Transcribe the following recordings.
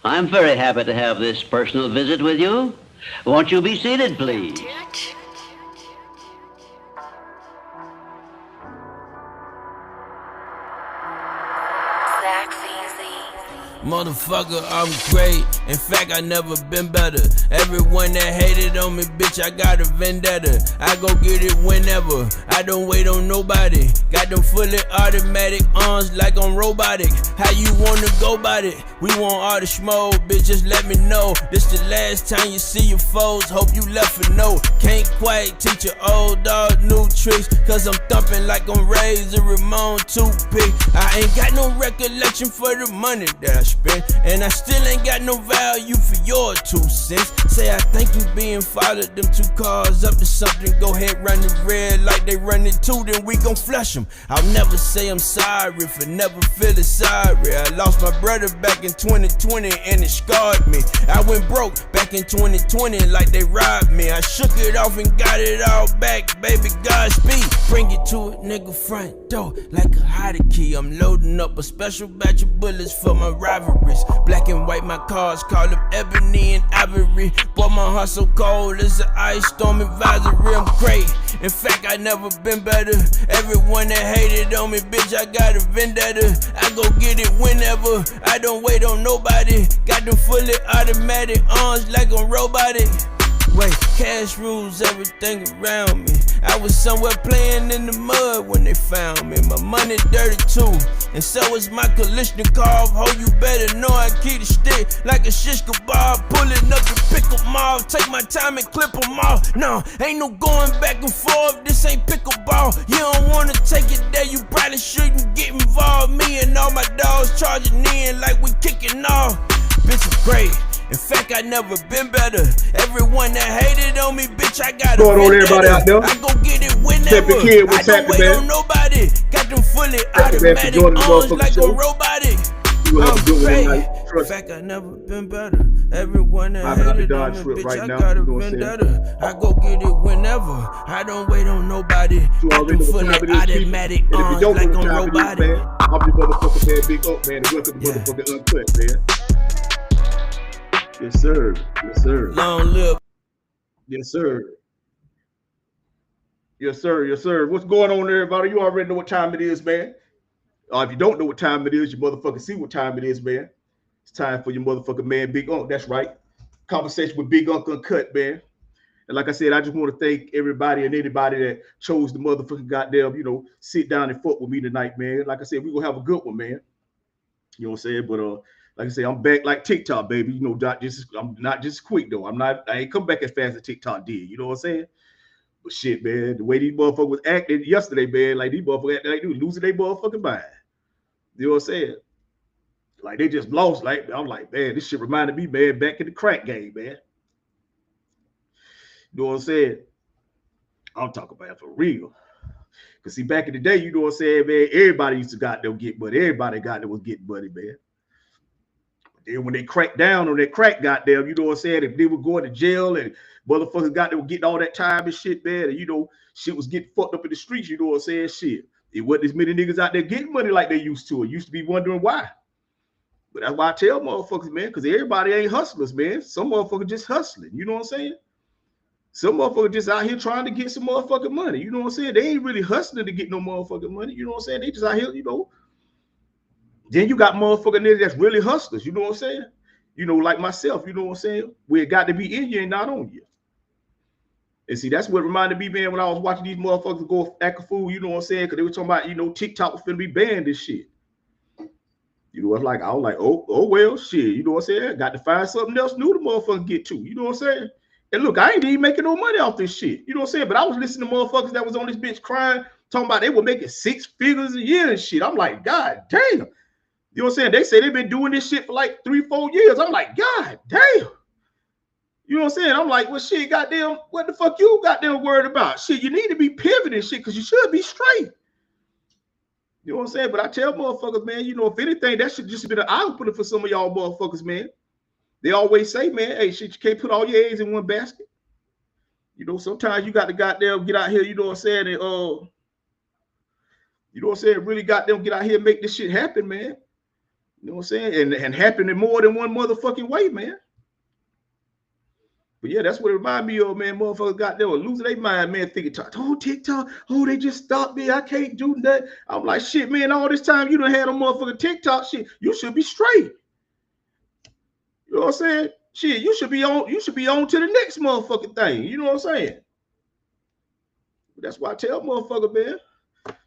I'm very happy to have this personal visit with you. Won't you be seated, please? Motherfucker, I'm great. In fact, I never been better. Everyone that hated on me, bitch, I got a vendetta. I go get it whenever. I don't wait on nobody. Got them fully automatic arms like I'm robotic. How you wanna go about it? We want all the smoke, bitch, just let me know. This the last time you see your foes. Hope you left a note. Can't quite teach your old dog new tricks, cause I'm thumping like I'm Razor Ramon toothpick. I ain't got no recollection for the money that I spent, and I still ain't got no value for your 2 cents. Say I think you being followed, them 2 cars up to something. Go ahead, run the red like they run it too, then we gon' flush them. I'll never say I'm sorry for never feeling sorry. I lost my brother back in 2020 and it scarred me. I went broke back in 2020 like they robbed me. I shook it off and got it all back, baby, Godspeed. Bring it to a nigga front door like a hotkey key. I'm loading up a special batch of bullets for my rivalries. Black and white, my cars call them ebony and ivory. Boy, my heart so cold as an ice storm advisory. I'm great. In fact, I never been better. Everyone that hated on me, bitch, I got a vendetta. I go get it whenever. I don't wait on nobody. Got them fully automatic arms like I'm robotic. Wait, cash rules everything around me. I was somewhere playing in the mud when they found me. My money dirty too, and so is my Kalishnikov. Ho, you better know I keep the stick like a shish kebab. Pulling up to pick 'em off, take my time and clip 'em off. No, ain't no going back and forth, this ain't pickleball. You don't wanna take it there, you probably shouldn't get involved. Me and all my dogs charging in like we kicking off. Bitch, I'm great. In fact, I never been better. Everyone that hated on me, bitch, I got going on, everybody out there? I go get it whenever. Kid, I don't wait on nobody. Got them fully automatic arms like a robotic. I'm great. In fact, I never been better. Everyone that hated on me, bitch, I got a vendetta. I go get it whenever. I don't wait on nobody. Got them fully automatic arms like I'm robotic. I'm the motherfucker, man, Big Unc, man, and welcome to motherfucking Uncut, man. Yes, sir. Yes, sir. Long live. Yes, sir. Yes, sir. Yes, sir. What's going on, everybody? You already know what time it is, man. If you don't know what time it is, you motherfucker see what time it is, man. It's time for your motherfucking man, Big Unc. That's right. Conversation with Big Unc Uncut, man. And like I said, I just want to thank everybody and anybody that chose the motherfucking goddamn, sit down and fuck with me tonight, man. Like I said, we're gonna have a good one, man. You know what I'm saying? But like I say, I'm back like TikTok, baby. I'm not just quick though. I ain't come back as fast as TikTok did. You know what I'm saying? But shit, man, the way these motherfuckers was acting yesterday, man, like these motherfuckers acting like they was losing their motherfucking mind. You know what I'm saying? Like they just lost. Like I'm like, man, this shit reminded me, man, back in the crack game, man. You know what I'm saying? I'm talking about it for real. Cause see, back in the day, you know what I'm saying, man, everybody used to goddamn get money. Everybody got there was getting money, man. And when they cracked down on that crack, goddamn, you know what I'm saying? If they were going to jail and motherfuckers they were getting all that time and shit, man, and shit was getting fucked up in the streets, you know what I'm saying? Shit. It wasn't as many niggas out there getting money like they used to. It used to be wondering why. But that's why I tell motherfuckers, man, because everybody ain't hustlers, man. Some motherfuckers just hustling, you know what I'm saying? Some motherfuckers just out here trying to get some motherfucking money, you know what I'm saying? They ain't really hustling to get no motherfucking money, you know what I'm saying? They just out here, Then you got motherfucking niggas that's really hustlers, you know what I'm saying? Like myself, you know what I'm saying? Where it got to be in you and not on you. And see, that's what reminded me, man, when I was watching these motherfuckers go act a fool, you know what I'm saying? Because they were talking about, TikTok was finna be banned this shit. I was like, oh well, shit, you know what I'm saying? Got to find something else new to motherfucker get to, you know what I'm saying? And look, I ain't even making no money off this shit, you know what I'm saying? But I was listening to motherfuckers that was on this bitch crying, talking about they were making 6 figures a year and shit. I'm like, God damn. You know what I'm saying? They say they've been doing this shit for like 3-4 years. I'm like, God damn. You know what I'm saying? I'm like, well, shit, goddamn, what the fuck you goddamn worried about? Shit, you need to be pivoting shit because you should be straight. You know what I'm saying? But I tell motherfuckers, man, if anything, that should just be an eye-opener for some of y'all motherfuckers, man. They always say, man, hey, shit, you can't put all your eggs in one basket. Sometimes you got to goddamn get out here, you know what I'm saying, and you know what I'm saying, really goddamn get out here and make this shit happen, man. You know what I'm saying? And happen in more than one motherfucking way, man. But yeah, that's what it remind me of, man. Motherfuckers got there losing their mind, man, thinking, oh, TikTok, oh, they just stopped me. I can't do nothing. I'm like, shit, man, all this time you done had a motherfucking TikTok shit. You should be straight. You know what I'm saying? Shit, you should be on to the next motherfucking thing. You know what I'm saying? But that's why I tell motherfucker, man,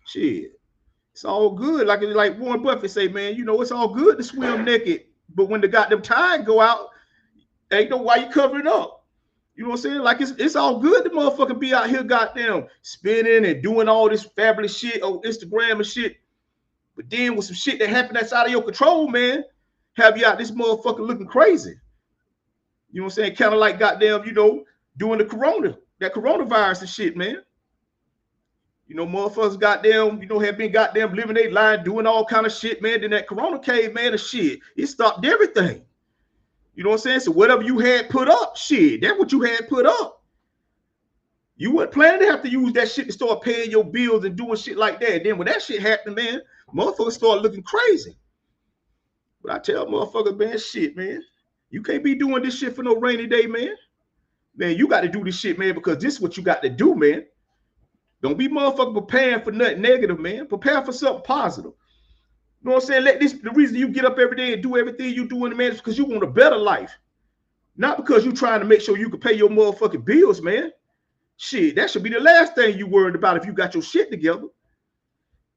shit, it's all good. Like Warren Buffett say, man, you know, it's all good to swim naked. But when the goddamn tide go out, ain't no why you covering up. You know what I'm saying? Like it's all good to motherfucker be out here goddamn spinning and doing all this fabulous shit on Instagram and shit. But then with some shit that happened that's out of your control, man, have you out this motherfucker looking crazy. You know what I'm saying? Kind of like goddamn, you know, doing that coronavirus and shit, man. You know, motherfuckers goddamn, you know, have been goddamn living their life, doing all kind of shit, man. Then that corona came, man, and shit, it stopped everything. You know what I'm saying? So whatever you had put up, shit, that's what you had put up. You weren't planning to have to use that shit to start paying your bills and doing shit like that. And then when that shit happened, man, motherfuckers start looking crazy. But I tell motherfuckers, man, shit, man, you can't be doing this shit for no rainy day, man. Man, you got to do this shit, man, because this is what you got to do, man. Don't be motherfucking preparing for nothing negative, man. Prepare for something positive. You know what I'm saying? The reason you get up every day and do everything you do in the man is because you want a better life. Not because you're trying to make sure you can pay your motherfucking bills, man. Shit, that should be the last thing you worried about if you got your shit together.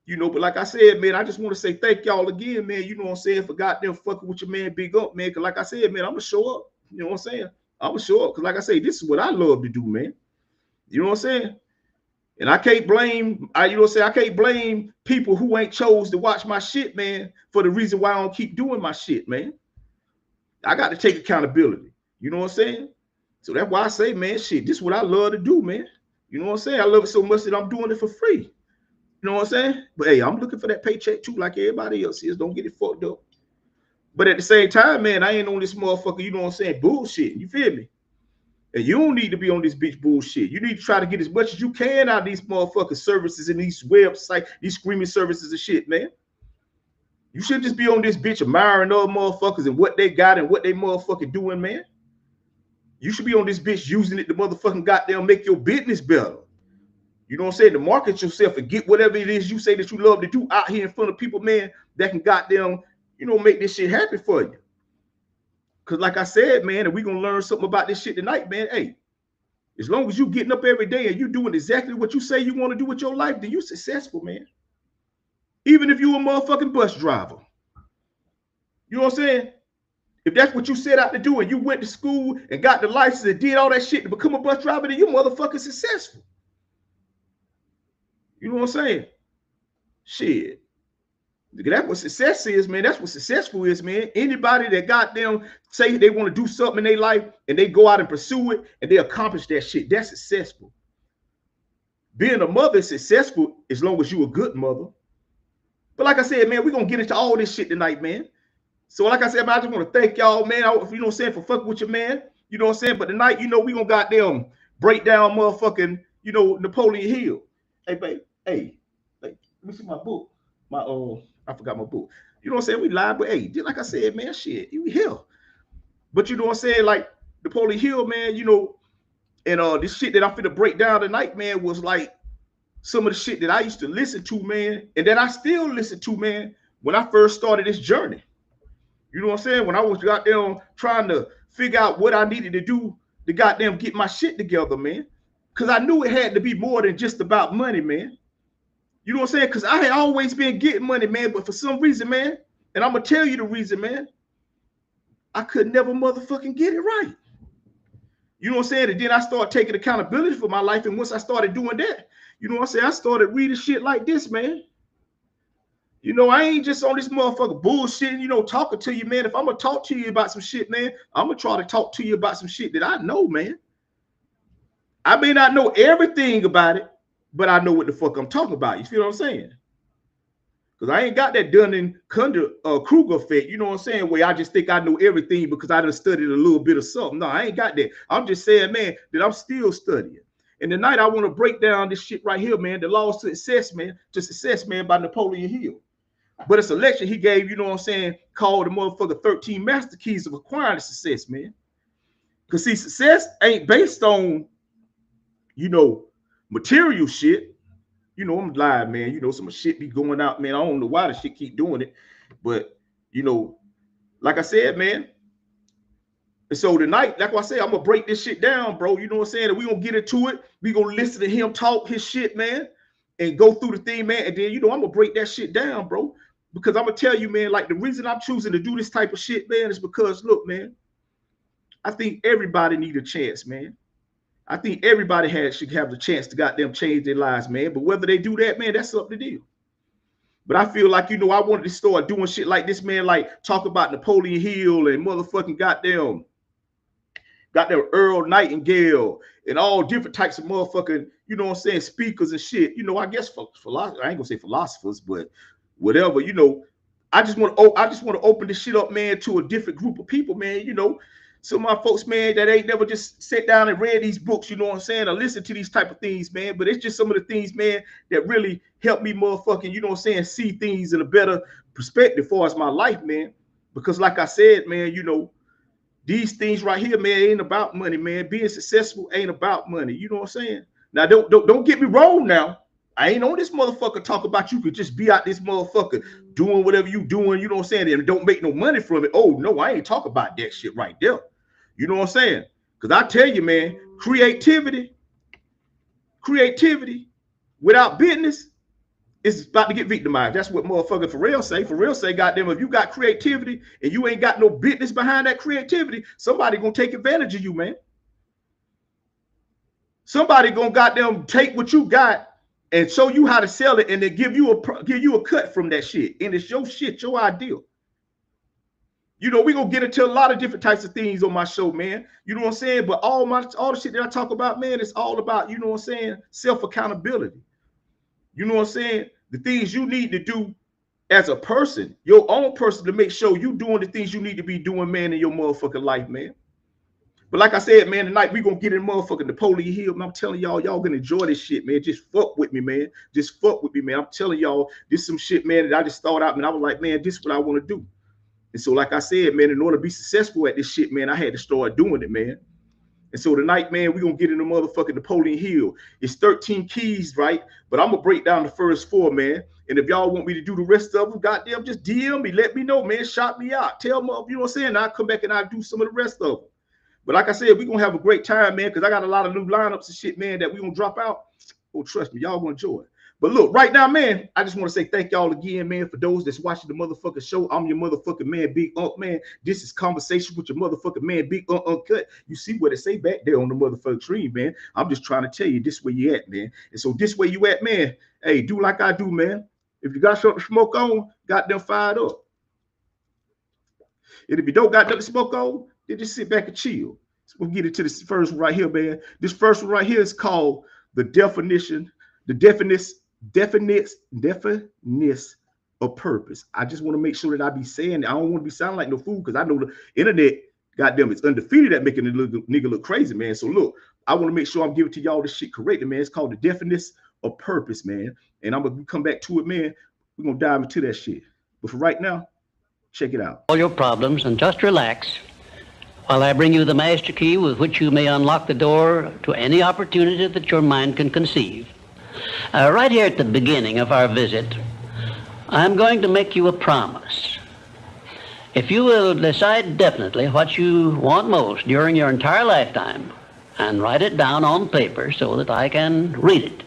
You know, but like I said, man, I just want to say thank y'all again, man. You know what I'm saying? For goddamn fucking with your man Big Unc, man. Because like I said, man, I'm going to show up. You know what I'm saying? I'm going to show up. Because like I say, this is what I love to do, man. You know what I'm saying? And I can't blame, you know what I'm saying? I can't blame people who ain't chose to watch my shit, man, for the reason why I don't keep doing my shit, man. I got to take accountability. You know what I'm saying? So that's why I say, man, shit, this is what I love to do, man. You know what I'm saying? I love it so much that I'm doing it for free. You know what I'm saying? But hey, I'm looking for that paycheck too, like everybody else is. Don't get it fucked up. But at the same time, man, I ain't on this motherfucker, you know what I'm saying, bullshit. You feel me? And you don't need to be on this bitch bullshit. You need to try to get as much as you can out of these motherfucking services and these websites, these streaming services and shit, man. You should just be on this bitch admiring other motherfuckers and what they got and what they motherfucking doing, man. You should be on this bitch using it to motherfucking goddamn make your business better. You know what I'm saying? To market yourself and get whatever it is you say that you love to do out here in front of people, man, that can goddamn, you know, make this shit happen for you. Because like I said, man, and we're going to learn something about this shit tonight, man. Hey, as long as you getting up every day and you doing exactly what you say you want to do with your life, then you're successful, man. Even if you a motherfucking bus driver. You know what I'm saying? If that's what you set out to do and you went to school and got the license and did all that shit to become a bus driver, then you motherfucking successful. You know what I'm saying? Shit. That's what success is, man. That's what successful is, man. Anybody that goddamn say they want to do something in their life and they go out and pursue it and they accomplish that shit, that's successful. Being a mother is successful as long as you're a good mother. But like I said, man, we're going to get into all this shit tonight, man. So like I said, man, I just want to thank y'all, man, you know what I'm saying, for fucking with your man. You know what I'm saying? But tonight, you know, we going to goddamn break down motherfucking, you know, Napoleon Hill. Hey, babe, hey, let me see my book. I forgot my book. You know what I'm saying? We live, but hey, just like I said, man, shit, you here. But you know what I'm saying? Like Napoleon Hill, man, you know, and this shit that I'm finna break down tonight, man, was like some of the shit that I used to listen to, man, and that I still listen to, man, when I first started this journey. You know what I'm saying? When I was goddamn trying to figure out what I needed to do to goddamn get my shit together, man. Because I knew it had to be more than just about money, man. You know what I'm saying? Because I had always been getting money, man, but for some reason, man, and I'm going to tell you the reason, man, I could never motherfucking get it right. You know what I'm saying? And then I started taking accountability for my life, and once I started doing that, you know what I'm saying, I started reading shit like this, man. You know, I ain't just on this motherfucker bullshit, you know, talking to you, man. If I'm going to talk to you about some shit, man, I'm going to try to talk to you about some shit that I know, man. I may not know everything about it, but I know what the fuck I'm talking about. You feel what I'm saying? Because I ain't got that Dunning-Kruger effect, you know what I'm saying, where I just think I know everything because I done studied a little bit of something. No, I ain't got that. I'm just saying, man, that I'm still studying. And tonight I want to break down this shit right here, man, the laws to success, man, by Napoleon Hill. But it's a lecture he gave, you know what I'm saying, called the motherfucker 13 Master Keys of Acquiring Success, man. Because see, success ain't based on, you know, material shit. You know, I'm lying, man. You know, some shit be going out, man. I don't know why the shit keep doing it. But, you know, like I said, man. And so tonight, like I said, I'm going to break this shit down, bro. You know what I'm saying? And we going to get into it. We going to listen to him talk his shit, man. And go through the thing, man. And then, you know, I'm going to break that shit down, bro. Because I'm going to tell you, man, like the reason I'm choosing to do this type of shit, man, is because, look, man, I think everybody need a chance, man. I think everybody should have the chance to goddamn change their lives, man. But whether they do that, man, that's up to them. But I feel like, you know, I wanted to start doing shit like this, man, like talk about Napoleon Hill and motherfucking goddamn Earl Nightingale and all different types of motherfucking, you know what I'm saying, speakers and shit. You know, I guess for I ain't gonna say philosophers, but whatever, you know. I just want to open this shit up, man, to a different group of people, man. You know, some of my folks, man, that ain't never just sat down and read these books, you know what I'm saying, or listen to these type of things, man. But it's just some of the things, man, that really help me motherfucking, you know what I'm saying, see things in a better perspective as far as my life, man. Because like I said, man, you know, these things right here, man, ain't about money, man. Being successful ain't about money. You know what I'm saying? Now, don't get me wrong now. I ain't on this motherfucker talk about you could just be out this motherfucker doing whatever you doing, you know what I'm saying, and don't make no money from it. Oh, no, I ain't talking about that shit right there. You know what I'm saying? Because I tell you, man, creativity without business is about to get victimized. That's what motherfucker for real say. For real say, goddamn, if you got creativity and you ain't got no business behind that creativity, somebody gonna take advantage of you, man. Somebody gonna goddamn take what you got and show you how to sell it, and then give you a cut from that shit. And it's your shit, your idea. You know, we gonna get into a lot of different types of things on my show, man. You know what I'm saying? But all the shit that I talk about, man, it's all about, you know what I'm saying, self-accountability. You know what I'm saying? The things you need to do as a person, your own person, to make sure you doing the things you need to be doing, man, in your motherfucking life, man. But like I said, man, tonight we gonna get in motherfucking Napoleon Hill, and I'm telling y'all gonna enjoy this shit, man. Just fuck with me, man. Just fuck with me, man. I'm telling y'all, this is some shit, man, that I just thought out, and I was like, man, this is what I want to do. And so, like I said, man, in order to be successful at this shit, man, I had to start doing it, man. And so tonight, man, we're going to get into motherfucking Napoleon Hill. It's 13 keys, right? But I'm going to break down the first 4, man. And if y'all want me to do the rest of them, goddamn, just DM me. Let me know, man. Shout me out. Tell me, you know what I'm saying? I'll come back and I'll do some of the rest of them. But like I said, we're going to have a great time, man, because I got a lot of new lineups and shit, man, that we're going to drop out. Oh, trust me, y'all going to enjoy it. But look, right now, man, I just want to say thank y'all again, man, for those that's watching the motherfucking show. I'm your motherfucking man, Big Unc, man. This is Conversation with your motherfucking man, Big Unc, Uncut. You see what it say back there on the motherfucking screen, man. I'm just trying to tell you this where you at, man. And so this way you at, man, hey, do like I do, man. If you got something to smoke on, got them fired up. And if you don't got nothing to smoke on, then just sit back and chill. So we'll get into this first one right here, man. This first one right here is called the definition of purpose. I just want to make sure that I be saying it. I don't want to be sounding like no fool, because I know the internet, goddamn, it's undefeated at making a nigga look crazy, man. So look, I want to make sure I'm giving to y'all this shit correctly, man. It's called the definition of purpose, man. And I'm gonna come back to it, man. We're gonna dive into that shit. But for right now, check it out. All your problems and just relax while I bring you the master key with which you may unlock the door to any opportunity that your mind can conceive. Right here at the beginning of our visit, I'm going to make you a promise. If you will decide definitely what you want most during your entire lifetime and write it down on paper so that I can read it,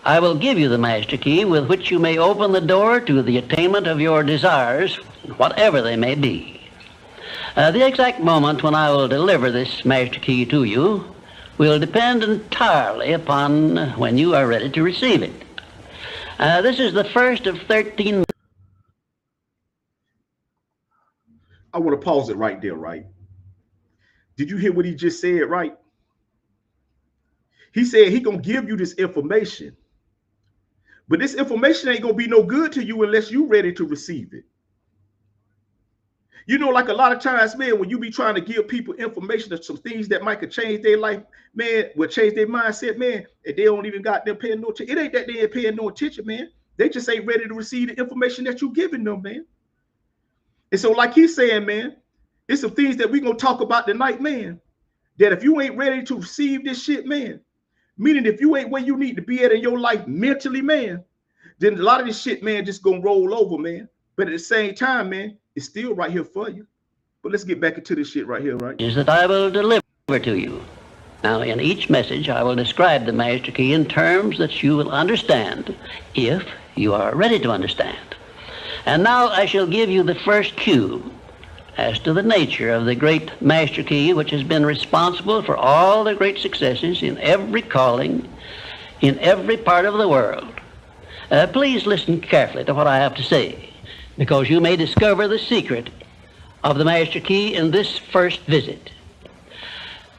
I will give you the master key with which you may open the door to the attainment of your desires, whatever they may be. The exact moment when I will deliver this master key to you will depend entirely upon when you are ready to receive it. This is the first of 13. I want to pause it right there, right? Did you hear what he just said, right? He said he gonna give you this information, but this information ain't gonna be no good to you unless you're ready to receive it. You know, like a lot of times, man, when you be trying to give people information of some things that might could change their life, man, will change their mindset, man, and they don't even got them paying no attention. It ain't that they ain't paying no attention, man. They just ain't ready to receive the information that you're giving them, man. And so, like he's saying, man, it's some things that we're going to talk about tonight, man, that if you ain't ready to receive this shit, man, meaning if you ain't where you need to be at in your life mentally, man, then a lot of this shit, man, just going to roll over, man. But at the same time, man, it's still right here for you. But let's get back into this shit right here, right? Is that I will deliver to you. Now, in each message, I will describe the master key in terms that you will understand, if you are ready to understand. And now I shall give you the first cue as to the nature of the great master key, which has been responsible for all the great successes in every calling, in every part of the world. Please listen carefully to what I have to say, because you may discover the secret of the master key in this first visit.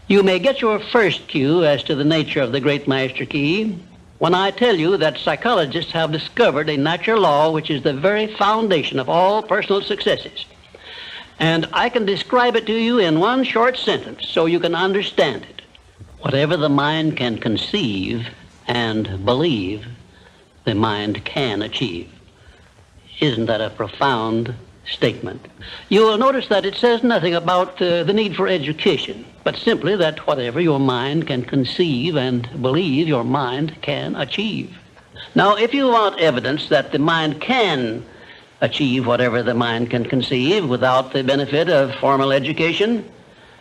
You may get your first cue as to the nature of the great master key when I tell you that psychologists have discovered a natural law which is the very foundation of all personal successes. And I can describe it to you in one short sentence so you can understand it. Whatever the mind can conceive and believe, the mind can achieve. Isn't that a profound statement? You will notice that it says nothing about the need for education, but simply that whatever your mind can conceive and believe, your mind can achieve. Now, if you want evidence that the mind can achieve whatever the mind can conceive without the benefit of formal education,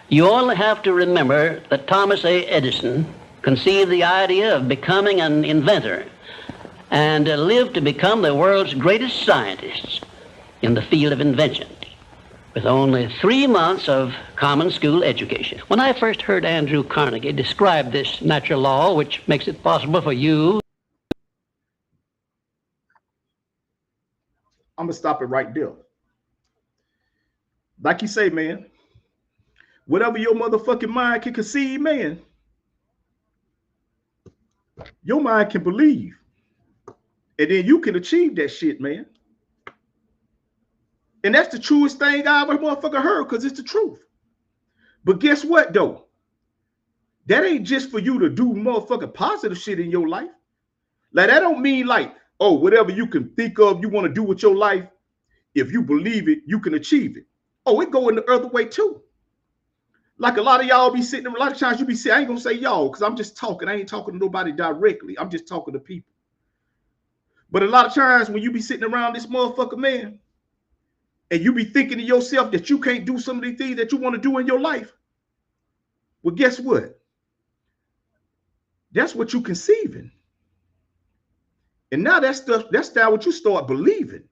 you only have to remember that Thomas A. Edison conceived the idea of becoming an inventor and lived to become the world's greatest scientist in the field of invention, with only 3 months of common school education. When I first heard Andrew Carnegie describe this natural law, which makes it possible for you... I'm going to stop it right there. Like you say, man, whatever your motherfucking mind can conceive, man, your mind can believe. And then you can achieve that shit, man. And that's the truest thing I ever motherfucker heard, because it's the truth. But guess what, though? That ain't just for you to do motherfucking positive shit in your life. Like, that don't mean like, oh, whatever you can think of you want to do with your life, if you believe it, you can achieve it. Oh, it go in the other way too. Like a lot of y'all be sitting, a lot of times you be saying, I ain't gonna say y'all, because I'm just talking. I ain't talking to nobody directly. I'm just talking to people. But a lot of times when you be sitting around this motherfucker, man, and you be thinking to yourself that you can't do some of the things that you want to do in your life, well, guess what? That's what you conceiving. And now that's now what you start believing.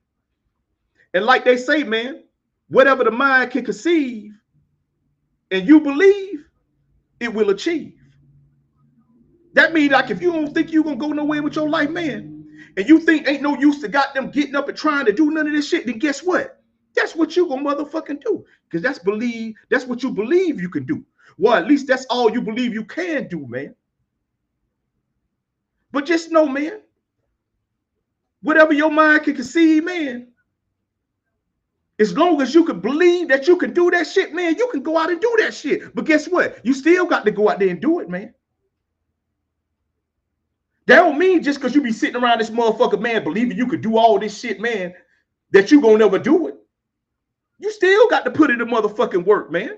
And like they say, man, whatever the mind can conceive and you believe, it will achieve. That means like if you don't think you're going to go nowhere with your life, man, and you think ain't no use to got them getting up and trying to do none of this shit, then guess what? That's what you gonna motherfucking do. Because that's what you believe you can do. Well, at least that's all you believe you can do, man. But just know, man, whatever your mind can conceive, man, as long as you can believe that you can do that shit, man, you can go out and do that shit. But guess what? You still got to go out there and do it, man. That don't mean just because you be sitting around this motherfucker, man, believing you could do all this shit, man, that you gonna never do it. You still got to put in the motherfucking work, man.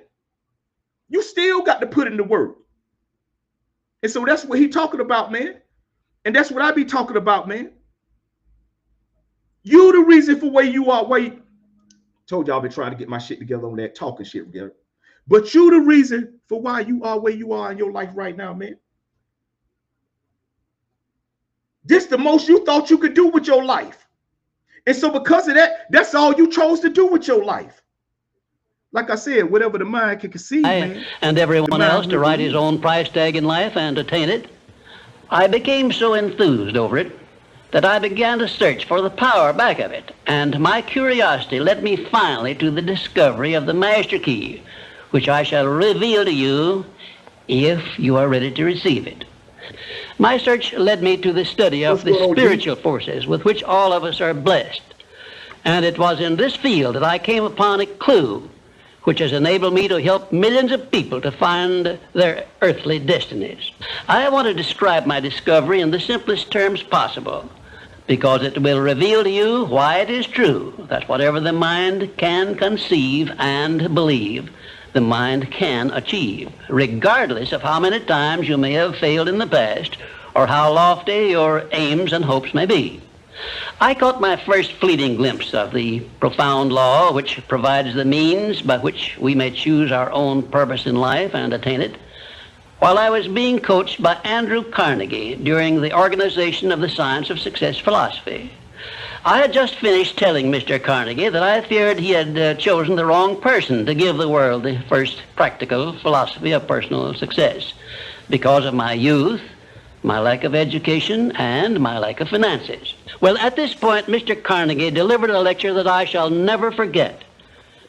You still got to put in the work. And so that's what he talking about, man. And that's what I be talking about, man. You the reason for where you are. Told y'all I've been trying to get my shit together on that talking shit together. But you the reason for why you are where you are in your life right now, man. This the most you thought you could do with your life. And so because of that, that's all you chose to do with your life. Like I said, whatever the mind can conceive, man, and everyone else to write his own price tag in life and attain it, I became so enthused over it that I began to search for the power back of it. And my curiosity led me finally to the discovery of the master key, which I shall reveal to you if you are ready to receive it. My search led me to the study of the spiritual forces with which all of us are blessed. And it was in this field that I came upon a clue which has enabled me to help millions of people to find their earthly destinies. I want to describe my discovery in the simplest terms possible. because it will reveal to you why it is true that whatever the mind can conceive and believe, the mind can achieve, regardless of how many times you may have failed in the past or how lofty your aims and hopes may be. I caught my first fleeting glimpse of the profound law which provides the means by which we may choose our own purpose in life and attain it while I was being coached by Andrew Carnegie during the organization of the Science of Success philosophy. I had just finished telling Mr. Carnegie that I feared he had chosen the wrong person to give the world the first practical philosophy of personal success because of my youth, my lack of education, and my lack of finances. Well, at this point, Mr. Carnegie delivered a lecture that I shall never forget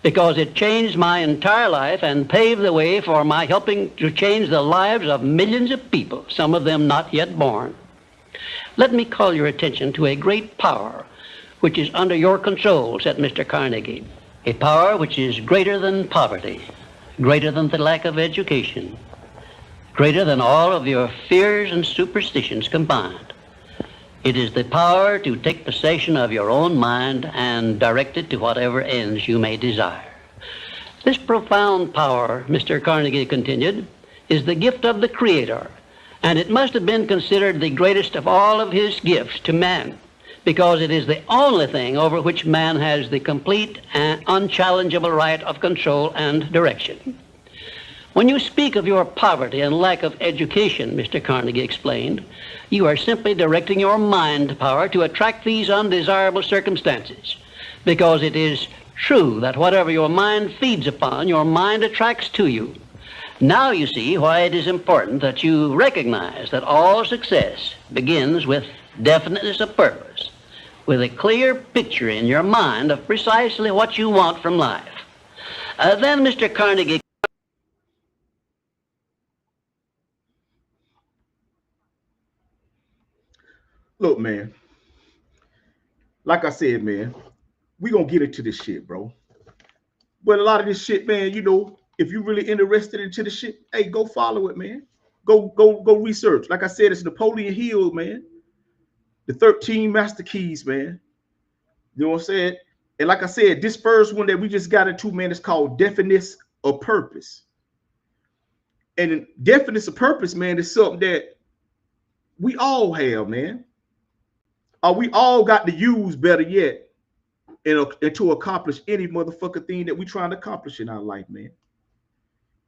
because it changed my entire life and paved the way for my helping to change the lives of millions of people, some of them not yet born. Let me call your attention to a great power which is under your control, said Mr. Carnegie, a power which is greater than poverty, greater than the lack of education, greater than all of your fears and superstitions combined. It is the power to take possession of your own mind and direct it to whatever ends you may desire. This profound power, Mr. Carnegie continued, is the gift of the Creator, and it must have been considered the greatest of all of his gifts to man, because it is the only thing over which man has the complete and unchallengeable right of control and direction. When you speak of your poverty and lack of education, Mr. Carnegie explained, you are simply directing your mind power to attract these undesirable circumstances, because it is true that whatever your mind feeds upon, your mind attracts to you. Now you see why it is important that you recognize that all success begins with definiteness of purpose, with a clear picture in your mind of precisely what you want from life. Then Mr. Carnegie Look, man, like I said, man, we gonna get into this shit, bro. But a lot of this shit, man, you know, if you really interested into the shit, hey, go follow it, man. Go research. Like I said, it's Napoleon Hill, man. The 13 Master Keys, man. You know what I'm saying? And like I said, this first one that we just got into, man, is called Definiteness of Purpose. And definiteness of purpose, man, is something that we all have, man. We all got to use, better yet, and to accomplish any motherfucking thing that we trying to accomplish in our life, man.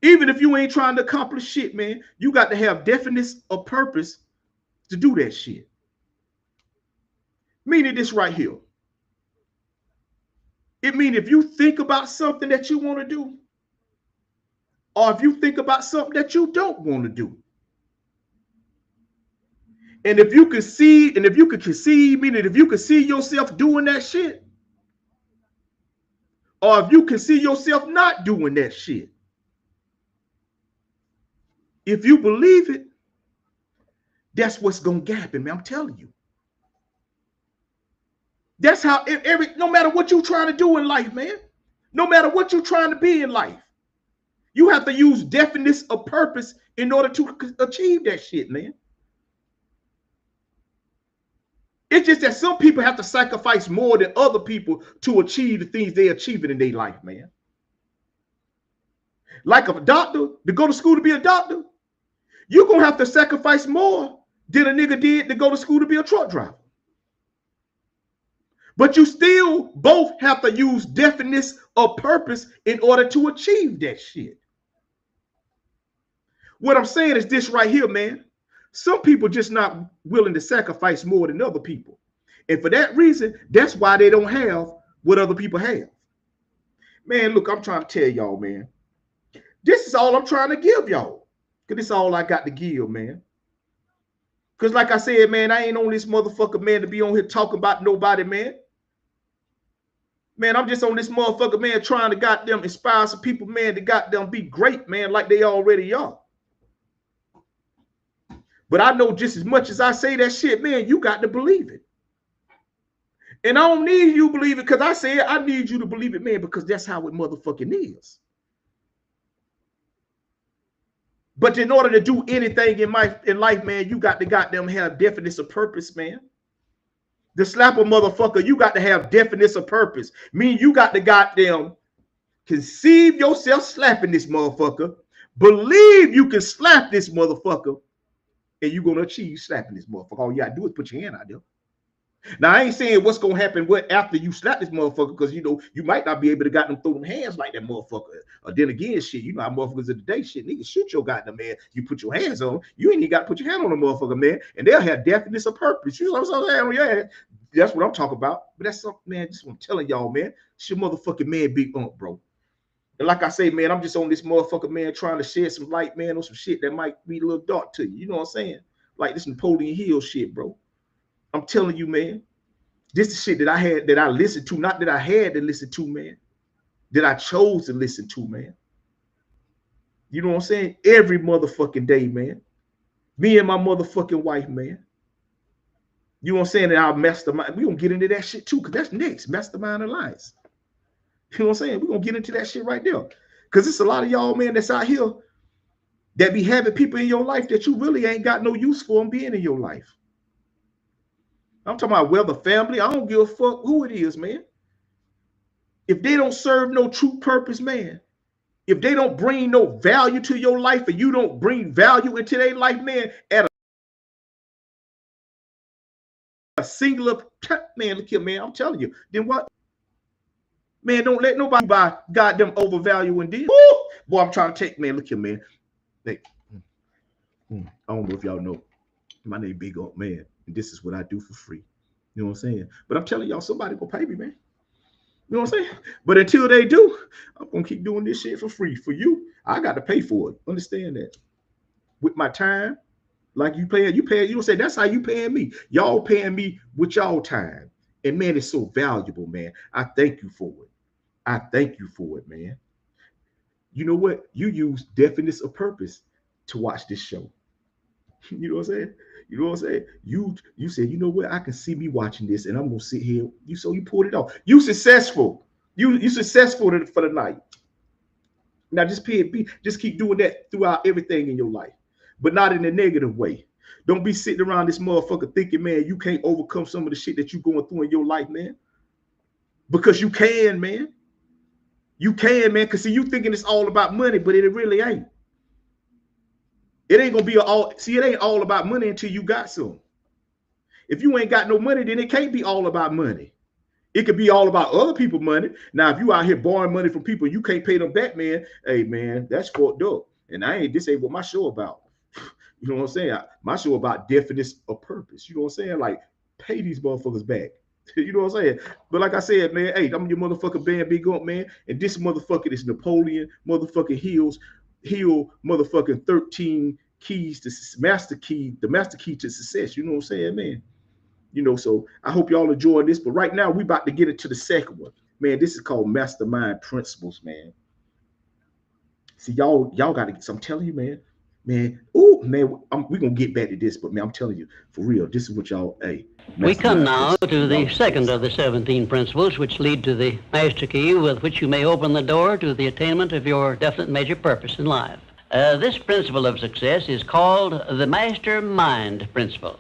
Even if you ain't trying to accomplish shit, man, you got to have definiteness of purpose to do that shit. Meaning this right here. It means if you think about something that you want to do, or if you think about something that you don't want to do, and if you can see, and if you can conceive, meaning if you can see yourself doing that shit, or if you can see yourself not doing that shit, if you believe it, that's what's going to happen, man. I'm telling you. That's how no matter what you're trying to do in life, man, no matter what you're trying to be in life, you have to use definiteness of purpose in order to achieve that shit, man. It's just that some people have to sacrifice more than other people to achieve the things they're achieving in their life, man. Like a doctor, to go to school to be a doctor, you're going to have to sacrifice more than a nigga did to go to school to be a truck driver. But you still both have to use definiteness of purpose in order to achieve that shit. What I'm saying is this right here, man. Some people just not willing to sacrifice more than other people. And for that reason, that's why they don't have what other people have. Man, look, I'm trying to tell y'all, man. This is all I'm trying to give y'all. Because this is all I got to give, man. Because like I said, man, I ain't on this motherfucker, man, to be on here talking about nobody, man. Man, I'm just on this motherfucker, man, trying to goddamn inspire some people, man, to goddamn be great, man, like they already are. But I know just as much as I say that shit, man, you got to believe it. And I don't need you to believe it because I said I need you to believe it, man, because that's how it motherfucking is. But in order to do anything in life, man, you got to goddamn have definiteness of purpose, man. To slap a motherfucker, you got to have definiteness of purpose. Meaning you got to goddamn conceive yourself slapping this motherfucker, believe you can slap this motherfucker, and you're gonna achieve slapping this motherfucker. All you gotta do is put your hand out there. Now I ain't saying what's gonna happen after you slap this motherfucker, because you know you might not be able to got them throw them hands like that motherfucker. Or then again, shit, you know how motherfuckers of the day shit, niggas shoot your goddamn man. You put your hands on, you ain't even got to put your hand on the motherfucker, man, and they'll have definiteness of purpose. You know what I'm saying? Yeah, that's what I'm talking about. But that's something, man. Just what I'm telling y'all, man. It's your motherfucking man, Big Unc, bro. And like I say, man, I'm just on this motherfucker, man, trying to shed some light, man, on some shit that might be a little dark to you. You know what I'm saying? Like this Napoleon Hill shit, bro. I'm telling you, man. This is shit that I had, that I listened to, not that I had to listen to, man. That I chose to listen to, man. You know what I'm saying? Every motherfucking day, man. Me and my motherfucking wife, man. You know what I'm saying? That our mastermind, we gonna get into that shit too, because that's next, Mastermind Alliance. You know what I'm saying? We're gonna get into that shit right there. Because it's a lot of y'all, man, that's out here that be having people in your life that you really ain't got no use for them being in your life. I'm talking about whether family, I don't give a fuck who it is, man. If they don't serve no true purpose, man, if they don't bring no value to your life and you don't bring value into their life, man, at a singular, man, look here, man, I'm telling you, then what? Man, don't let nobody buy goddamn overvaluing deals. Boy, I'm trying to take, man, look here, man. Hey, I don't know if y'all know, my name Big Unc, man, and this is what I do for free. You know what I'm saying? But I'm telling y'all, somebody will pay me, man. You know what I'm saying? But until they do, I'm gonna keep doing this shit for free. For you, I got to pay for it. Understand that? With my time, like you pay, you don't say that's how you paying me. Y'all paying me with y'all time. And man, it's so valuable, man. I thank you for it. I thank you for it, man. You know what? You use definiteness of purpose to watch this show. You know what I'm saying? You know what I'm saying? You said, you know what? I can see me watching this, and I'm gonna sit here. You pulled it off. You successful. You successful for the night. Now just keep doing that throughout everything in your life, but not in a negative way. Don't be sitting around this motherfucker thinking, man, you can't overcome some of the shit that you're going through in your life, man. Because you can, man. You can, man. Because see, you thinking it's all about money, but it really ain't. It ain't gonna be it ain't all about money until you got some. If you ain't got no money, then it can't be all about money. It could be all about other people's money. Now, if you out here borrowing money from people, you can't pay them back, man. Hey, man, that's fucked up. And this ain't what my show about. You know what I'm saying? My show about definiteness of purpose. You know what I'm saying? Like, pay these motherfuckers back. You know what I'm saying? But like I said, man, hey, I'm your motherfucking band, Big Unc, man. And this motherfucker is Napoleon motherfucking Hill motherfucking 13 keys to the master key to success. You know what I'm saying, man? You know, so I hope y'all enjoy this. But right now, we about to get into the second one. Man, this is called Mastermind Principles, man. See, y'all got to get some. I'm telling you, man. Oh, man, we're going to get back to this. But, man, I'm telling you, for real, this is what y'all, hey. We come now to the second of the 17 principles, which lead to the master key with which you may open the door to the attainment of your definite major purpose in life. This principle of success is called the mastermind principle.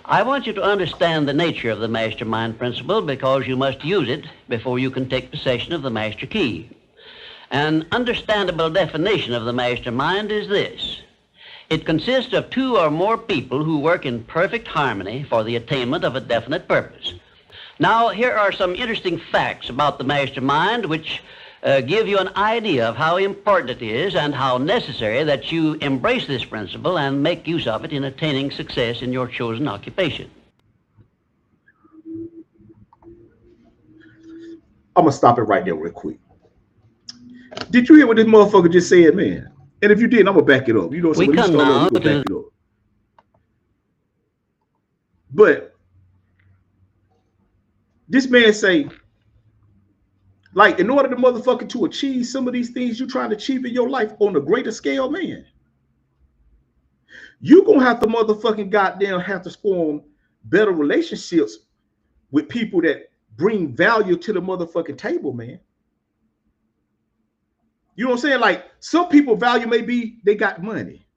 I want you to understand the nature of the mastermind principle because you must use it before you can take possession of the master key. An understandable definition of the mastermind is this. It consists of two or more people who work in perfect harmony for the attainment of a definite purpose. Now, here are some interesting facts about the mastermind which give you an idea of how important it is and how necessary that you embrace this principle and make use of it in attaining success in your chosen occupation. I'm going to stop it right there real quick. Did you hear what this motherfucker just said, man? And if you didn't, I'm going to back it up. You know, so when you start up, we're going to back it up. But this man say, like, in order to motherfucker to achieve some of these things you're trying to achieve in your life on a greater scale, man, you're going to have to motherfucking goddamn have to form better relationships with people that bring value to the motherfucking table, man. You know what I'm saying? Like, some people value maybe they got money.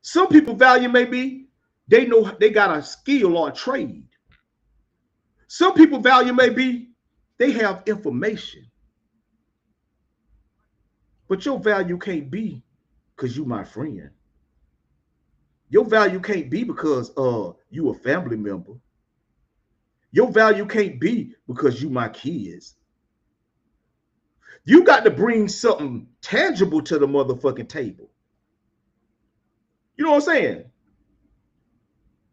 Some people value maybe they know they got a skill or a trade. Some people value may be they have information, but your value can't be because you my friend. Your value can't be because you a family member. Your value can't be because you my kids. You got to bring something tangible to the motherfucking table. You know what I'm saying?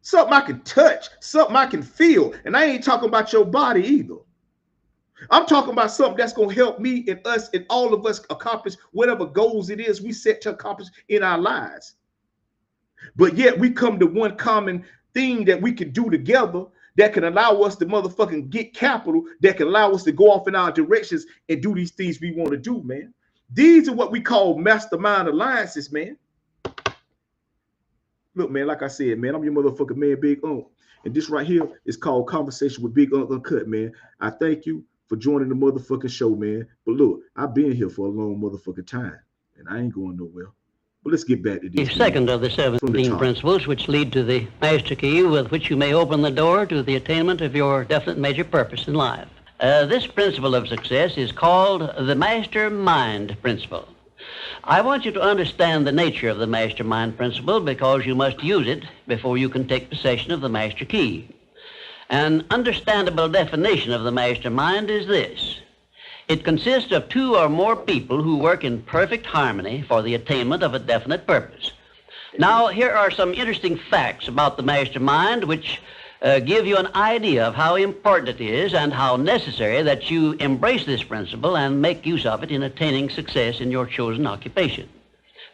Something I can touch, something I can feel. And I ain't talking about your body either. I'm talking about something that's going to help me and us and all of us accomplish whatever goals it is we set to accomplish in our lives. But yet we come to one common thing that we can do together that can allow us to motherfucking get capital, that can allow us to go off in our directions and do these things we want to do, man. These are what we call mastermind alliances, man. Look, man, like I said, man, I'm your motherfucking man, Big Unc. And this right here is called Conversation with Big Unc Uncut, man. I thank you for joining the motherfucking show, man. But look, I've been here for a long motherfucking time, and I ain't going nowhere. But let's get back to this. The second of the 17 principles which lead to the master key with which you may open the door to the attainment of your definite major purpose in life. This principle of success is called the mastermind principle. I want you to understand the nature of the mastermind principle because you must use it before you can take possession of the master key. An understandable definition of the mastermind is this. It consists of two or more people who work in perfect harmony for the attainment of a definite purpose. Now, here are some interesting facts about the mastermind which give you an idea of how important it is and how necessary that you embrace this principle and make use of it in attaining success in your chosen occupation.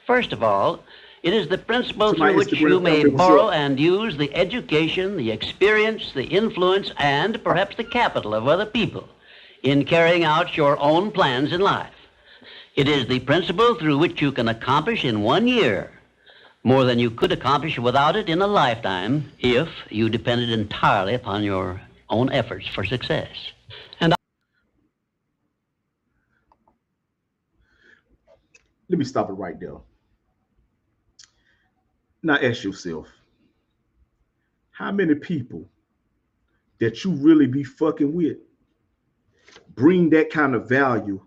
First of all, it is the principle through which you may borrow and use the education, the experience, the influence, and perhaps the capital of other people in carrying out your own plans in life. It is the principle through which you can accomplish in 1 year more than you could accomplish without it in a lifetime if you depended entirely upon your own efforts for success. And let me stop it right there. Now ask yourself, how many people that you really be fucking with bring that kind of value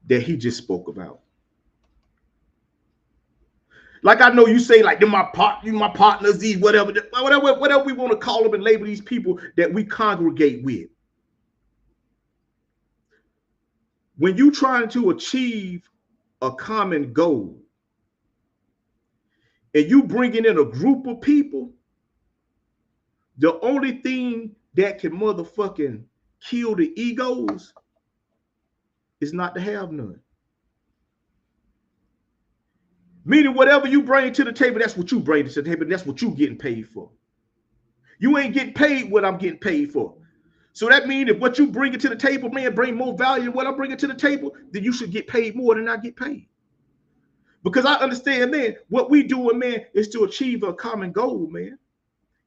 that he just spoke about? Like, I know you say, like, they're my partners, these whatever we want to call them and label these people that we congregate with. When you trying to achieve a common goal and you bringing in a group of people, the only thing that can motherfucking kill the egos is not to have none. Meaning whatever you bring to the table, that's what you bring to the table. That's what you getting paid for. You ain't getting paid what I'm getting paid for. So that means if what you bring to the table, man, bring more value than what I'm bringing to the table, then you should get paid more than I get paid. Because I understand, man, what we doing, man, is to achieve a common goal, man.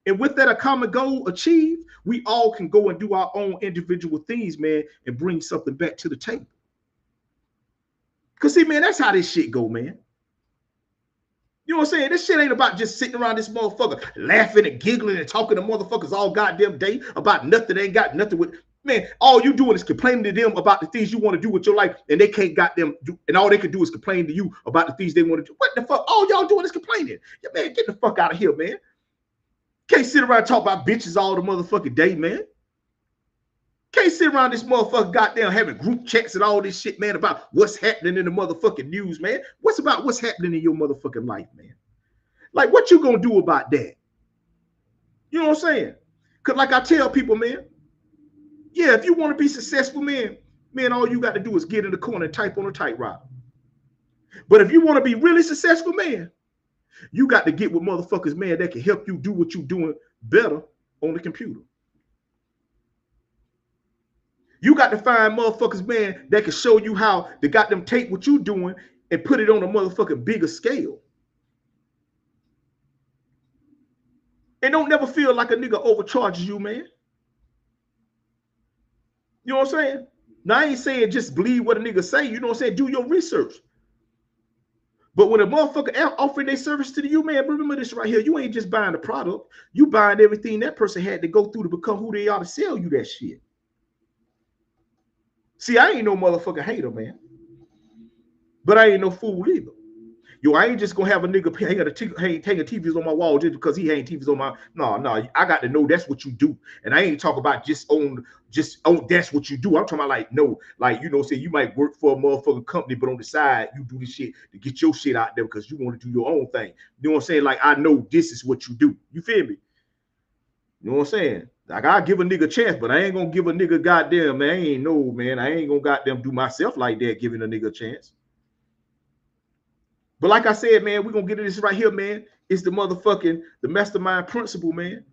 And with that, a common goal achieved, we all can go and do our own individual things, man, and bring something back to the table. Because see, man, that's how this shit go, man. You know what I'm saying? This shit ain't about just sitting around this motherfucker laughing and giggling and talking to motherfuckers all goddamn day about nothing. They ain't got nothing with. Man, all you doing is complaining to them about the things you want to do with your life, and they can't got them do, and all they can do is complain to you about the things they want to do. What the fuck? All y'all doing is complaining. Yeah, man, get the fuck out of here, man. Can't sit around and talk about bitches all the motherfucking day, man. Can't sit around this motherfucker goddamn having group chats and all this shit, man, about what's happening in the motherfucking news, man. What's happening in your motherfucking life, man? Like, what you gonna do about that? You know what I'm saying? Because like I tell people, man, yeah, if you want to be successful, man, all you got to do is get in the corner and type on a typewriter. But if you want to be really successful, man, you got to get with motherfuckers, man, that can help you do what you're doing better on the computer. You got to find motherfuckers, man, that can show you how they got them take what you're doing and put it on a motherfucking bigger scale. And don't never feel like a nigga overcharges you, man. You know what I'm saying? Now, I ain't saying just believe what a nigga say. You know what I'm saying? Do your research. But when a motherfucker offering their service to you, man, remember this right here. You ain't just buying the product. You buying everything that person had to go through to become who they are to sell you that shit. See, I ain't no motherfucking hater, man. But I ain't no fool either. Yo, I ain't just gonna have a nigga hanging TVs on my wall just because he hang TVs on my. No, I got to know that's what you do, and I ain't talking about just on that's what you do. I'm talking about like no, like you know, say you might work for a motherfucking company, but on the side you do this shit to get your shit out there because you want to do your own thing. You know what I'm saying? Like I know this is what you do. You feel me? You know what I'm saying? Like I give a nigga a chance, but I ain't gonna give a nigga goddamn man. I ain't gonna goddamn do myself like that, giving a nigga a chance. But like I said, man, we're going to get to this right here, man. It's the mastermind principle, man.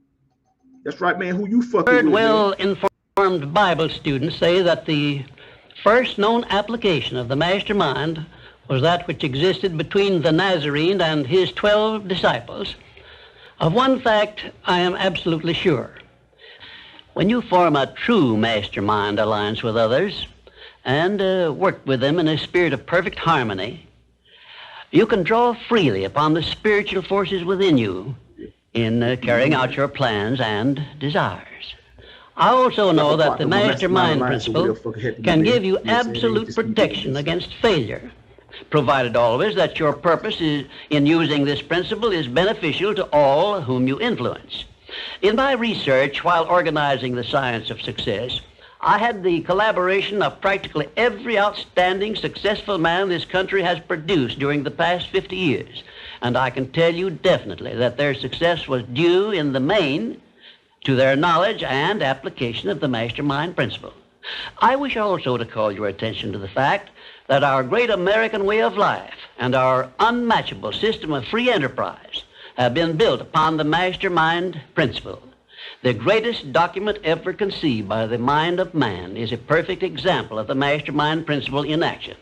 That's right, man. Who you fucking with, well-informed Bible students say that the first known application of the mastermind was that which existed between the Nazarene and his 12 disciples. Of one fact, I am absolutely sure. When you form a true mastermind alliance with others and work with them in a spirit of perfect harmony, you can draw freely upon the spiritual forces within you in carrying out your plans and desires. I also know that the mastermind principle can give you absolute protection against failure, provided always that your purpose in using this principle is beneficial to all whom you influence. In my research while organizing the science of success, I had the collaboration of practically every outstanding, successful man this country has produced during the past 50 years. And I can tell you definitely that their success was due in the main to their knowledge and application of the mastermind principle. I wish also to call your attention to the fact that our great American way of life and our unmatchable system of free enterprise have been built upon the mastermind principle. The greatest document ever conceived by the mind of man is a perfect example of the mastermind principle in action.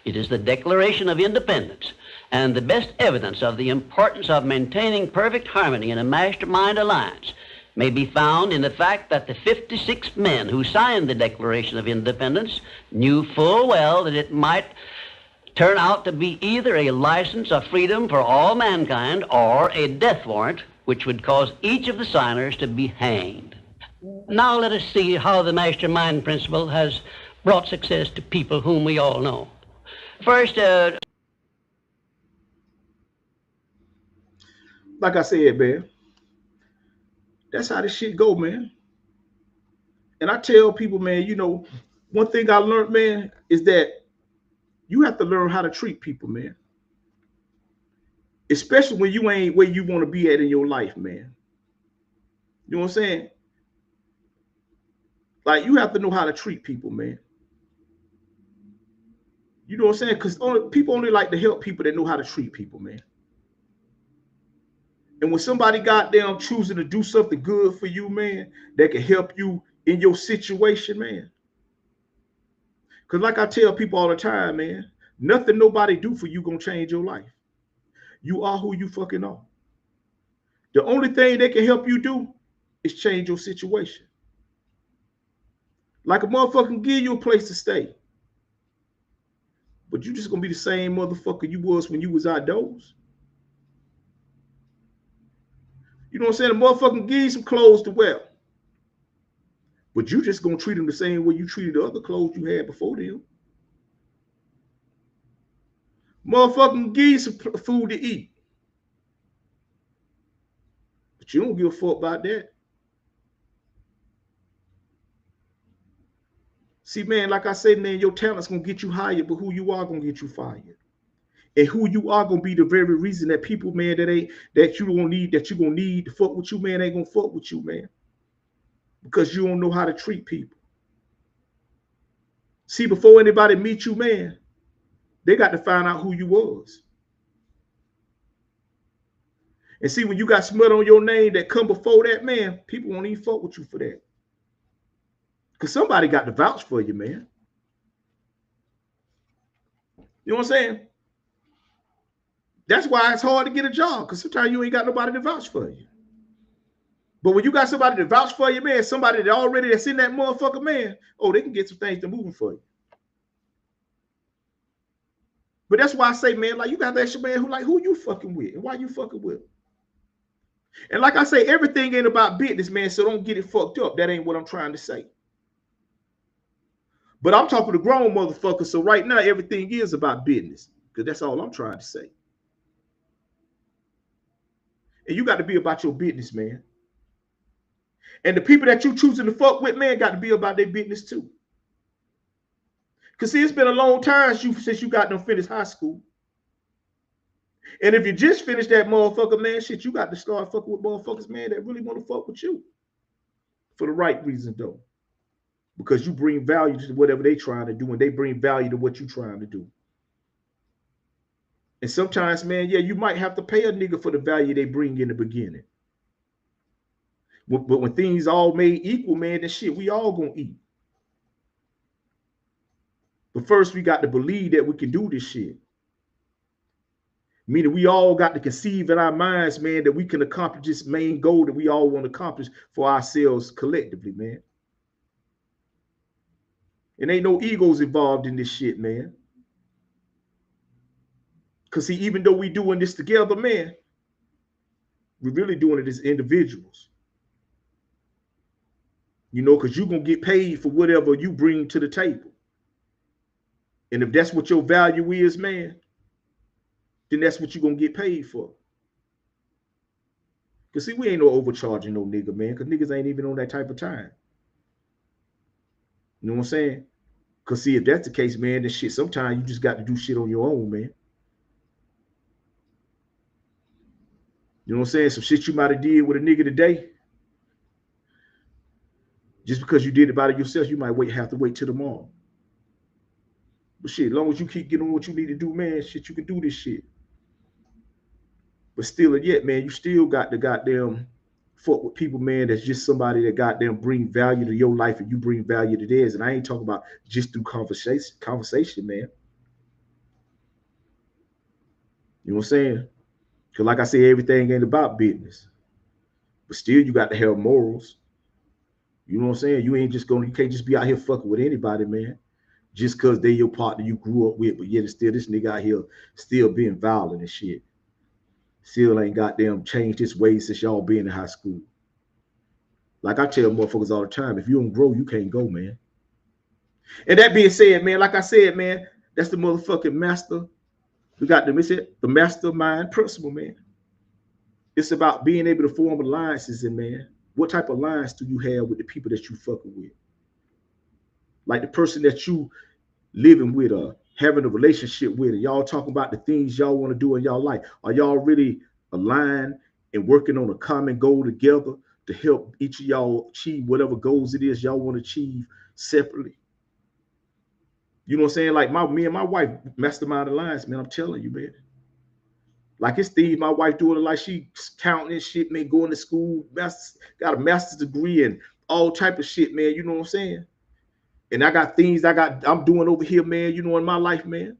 It is the Declaration of Independence, and the best evidence of the importance of maintaining perfect harmony in a mastermind alliance may be found in the fact that the 56 men who signed the Declaration of Independence knew full well that it might turn out to be either a license of freedom for all mankind or a death warrant which would cause each of the signers to be hanged. Now let us see how the mastermind principle has brought success to people whom we all know. First, like I said, man, that's how this shit go, man. And I tell people, man, you know, one thing I learned, man, is that you have to learn how to treat people, man. Especially when you ain't where you want to be at in your life, man. You know what I'm saying? Like, you have to know how to treat people, man. You know what I'm saying? Because people only like to help people that know how to treat people, man. And when somebody goddamn choosing to do something good for you, man, that can help you in your situation, man. Because like I tell people all the time, man, nothing nobody do for you gonna change your life. You are who you fucking are. The only thing they can help you do is change your situation. Like a motherfucker can give you a place to stay, but you just gonna be the same motherfucker you was when you was outdoors. You know what I'm saying? A motherfucker can give you some clothes to wear, but you just gonna treat them the same way you treated the other clothes you had before them. Motherfucker can give you some food to eat, but you don't give a fuck about that. See, man, like I said, man, your talent's gonna get you hired, but who you are gonna get you fired. And who you are gonna be the very reason that people, man, that you gonna need to fuck with you, man, ain't gonna fuck with you, man. Because you don't know how to treat people. See, before anybody meet you, man, they got to find out who you was. And see, when you got smut on your name that come before that, man, people won't even fuck with you for that. Because somebody got to vouch for you, man. You know what I'm saying? That's why it's hard to get a job, because sometimes you ain't got nobody to vouch for you. But when you got somebody to vouch for you, man, somebody that's in that motherfucker, man, oh, they can get some things to moving for you. But that's why I say, man, like you got to ask your man who you fucking with and why you fucking with. And like I say, everything ain't about business, man. So don't get it fucked up. That ain't what I'm trying to say. But I'm talking to grown motherfuckers. So right now, everything is about business. Because that's all I'm trying to say. And you got to be about your business, man. And the people that you choosing to fuck with, man, got to be about their business too. Because see, it's been a long time since you got them finished high school. And if you just finished that motherfucker, man, shit, you got to start fucking with motherfuckers, man, that really want to fuck with you. For the right reason, though. Because you bring value to whatever they trying to do, and they bring value to what you trying to do. And sometimes, man, yeah, you might have to pay a nigga for the value they bring in the beginning. But when things all made equal, man, then shit, we all gonna eat. But first, we got to believe that we can do this shit. Meaning we all got to conceive in our minds, man, that we can accomplish this main goal that we all want to accomplish for ourselves collectively, man. And ain't no egos involved in this shit, man. Because see, even though we doing this together, man, we're really doing it as individuals. You know, because you're going to get paid for whatever you bring to the table. And if that's what your value is, man, then that's what you're going to get paid for. Because see, we ain't no overcharging no nigga, man, because niggas ain't even on that type of time. You know what I'm saying? Because see, if that's the case, man, then shit, sometimes you just got to do shit on your own, man. You know what I'm saying? Some shit you might have did with a nigga today. Just because you did it by yourself, you might have to wait till tomorrow. But shit, as long as you keep getting what you need to do, man, shit, you can do this shit. But still and yet, man, you still got to goddamn fuck with people, man, that's just somebody that goddamn bring value to your life and you bring value to theirs. And I ain't talking about just through conversation, man. You know what I'm saying? Because like I said, everything ain't about business. But still, you got to have morals. You know what I'm saying? You can't just be out here fucking with anybody, man. Just because they your partner you grew up with, but yet still this nigga out here still being violent and shit. Still ain't goddamn changed his ways since y'all been in high school. Like I tell motherfuckers all the time, if you don't grow, you can't go, man. And that being said, man, like I said, man, that's the motherfucking master. We got the mastermind principle, man. It's about being able to form alliances, and man, what type of alliance do you have with the people that you fucking with? Like the person that you living with or having a relationship with, and y'all talking about the things y'all want to do in y'all life. Are y'all really aligned and working on a common goal together to help each of y'all achieve whatever goals it is y'all want to achieve separately? You know what I'm saying? Like me and my wife, mastermind alliance, man, I'm telling you, man. Like it's things my wife doing, like she counting and shit, man, going to school, got a master's degree and all type of shit, man. You know what I'm saying? And I got things I'm doing over here, man, you know, in my life, man.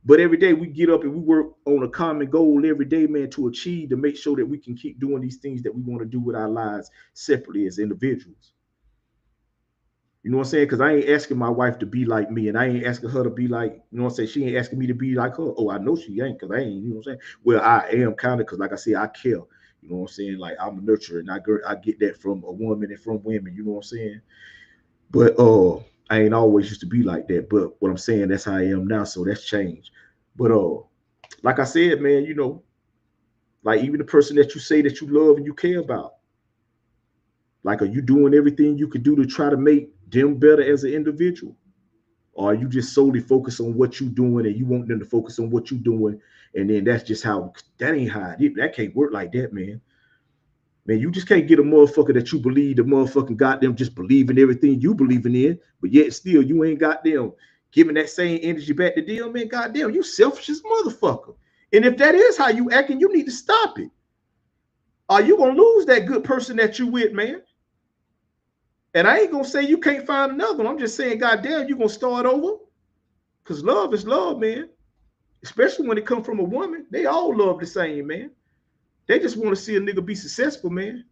But every day we get up and we work on a common goal every day, man, to achieve, to make sure that we can keep doing these things that we want to do with our lives separately as individuals. You know what I'm saying? Because I ain't asking my wife to be like me, and I ain't asking her to be like, you know what I'm saying? She ain't asking me to be like her. Oh, I know she ain't, because I ain't, you know what I'm saying? Well, I am kind of, because like I said, I care. You know what I'm saying? Like I'm a nurturer, and I get that from a woman and from women, you know what I'm saying? But I ain't always used to be like that. But what I'm saying, that's how I am now. So that's changed. But like I said, man, you know, like even the person that you say that you love and you care about, like, are you doing everything you could do to try to make them better as an individual? Or are you just solely focused on what you're doing and you want them to focus on what you're doing? And then that's just how, that ain't how that can't work like that, man. Man, you just can't get a motherfucker that you believe the motherfucking goddamn just believe in everything you believing in, but yet still you ain't goddamn giving that same energy back to them, man. Goddamn, you selfish as motherfucker. And if that is how you acting, you need to stop it. Or you gonna lose that good person that you with, man. And I ain't gonna say you can't find another one. I'm just saying, goddamn, you gonna start over. Because love is love, man. Especially when it comes from a woman. They all love the same, man. They just want to see a nigga be successful, man.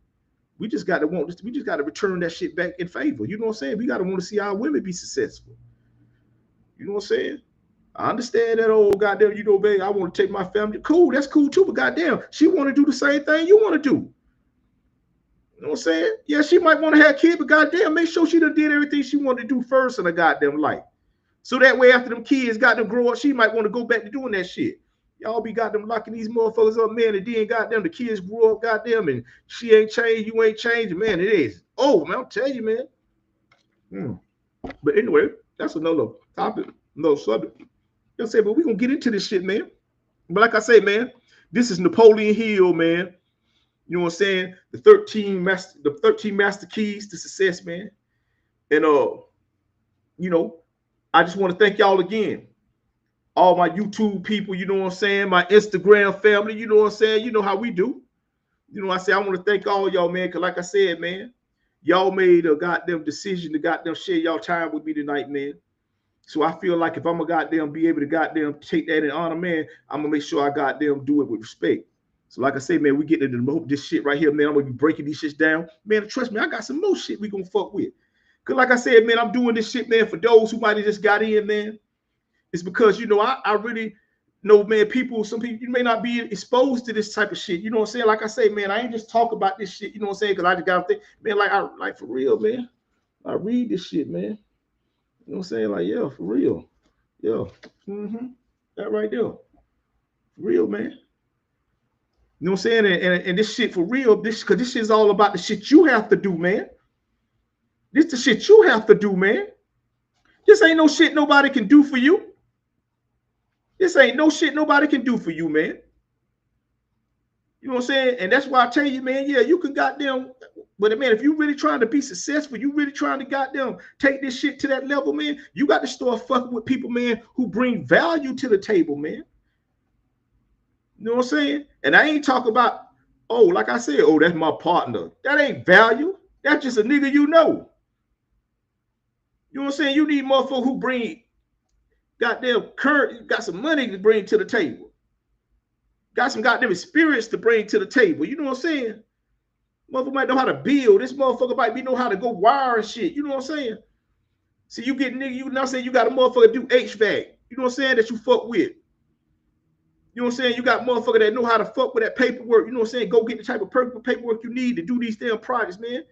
We just got to return that shit back in favor. You know what I'm saying? We got to want to see our women be successful. You know what I'm saying? I understand that old goddamn, you know, baby, I want to take my family. Cool, that's cool too, but goddamn, she want to do the same thing you want to do. You know what I'm saying? Yeah, she might want to have a kid, but goddamn, make sure she done did everything she wanted to do first in her goddamn life. So that way, after them kids got them grow up, she might want to go back to doing that shit. Y'all be goddamn locking these motherfuckers up, man, and then goddamn the kids grew up, goddamn, and she ain't changed, you ain't changed, man. It is. Oh, man, I'll tell you, man. But anyway, that's another topic, another subject. You'll say, but we're gonna get into this shit, man. But like I say, man, this is Napoleon Hill, man. You know what I'm saying? The 13 master keys to success, man. And you know, I just want to thank y'all again. All my YouTube people, you know what I'm saying? My Instagram family, you know what I'm saying? You know how we do. You know what I say? I want to thank all y'all, man, because like I said, man, y'all made a goddamn decision to goddamn share y'all time with me tonight, man. So I feel like if I'm gonna goddamn be able to goddamn take that in honor, man, I'm gonna make sure I goddamn do it with respect. So like I say, man, we getting into this shit right here, man. I'm gonna be breaking these shits down. Man, trust me, I got some more shit we gonna fuck with. Cause like I said, man, I'm doing this shit, man, for those who might have just got in, man. It's because, you know, I really know, man, some people, you may not be exposed to this type of shit. You know what I'm saying? Like I say, man, I ain't just talk about this shit, you know what I'm saying? Cause I just gotta think, man, like for real, man. I read this shit, man. You know what I'm saying? Like, yeah, for real. Yeah. That right there. For real, man. You know what I'm saying? And this shit for real, because this shit is all about the shit you have to do, man. This the shit you have to do, man. This ain't no shit nobody can do for you. This ain't no shit nobody can do for you, man. You know what I'm saying? And that's why I tell you, man, yeah, you can goddamn, but man, if you really trying to be successful, you really trying to goddamn take this shit to that level, man, you got to start fucking with people, man, who bring value to the table, man. You know what I'm saying? And I ain't talking about, oh, like I said, oh, that's my partner. That ain't value. That's just a nigga you know. You know what I'm saying? You need motherfuckers who bring goddamn current, got some money to bring to the table. Got some goddamn experience to bring to the table. You know what I'm saying? Motherfucker might know how to build. This motherfucker might be know how to go wire and shit. You know what I'm saying? See, you get nigga, you know what I'm saying? You got a motherfucker do HVAC. You know what I'm saying? That you fuck with. You know what I'm saying? You got motherfucker that know how to fuck with that paperwork. You know what I'm saying? Go get the type of paperwork you need to do these damn projects, man.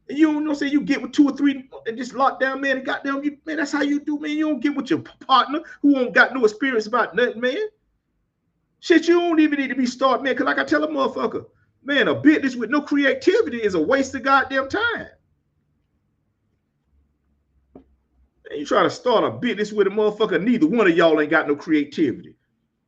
And you know what I'm saying? You get with 2 or 3 and just lock down, man, and goddamn, you, man, that's how you do, man. You don't get with your partner who ain't got no experience about nothing, man. Shit, you don't even need to be started, man, because like I tell a motherfucker, man, a business with no creativity is a waste of goddamn time. Man, you try to start a business with a motherfucker, neither one of y'all ain't got no creativity.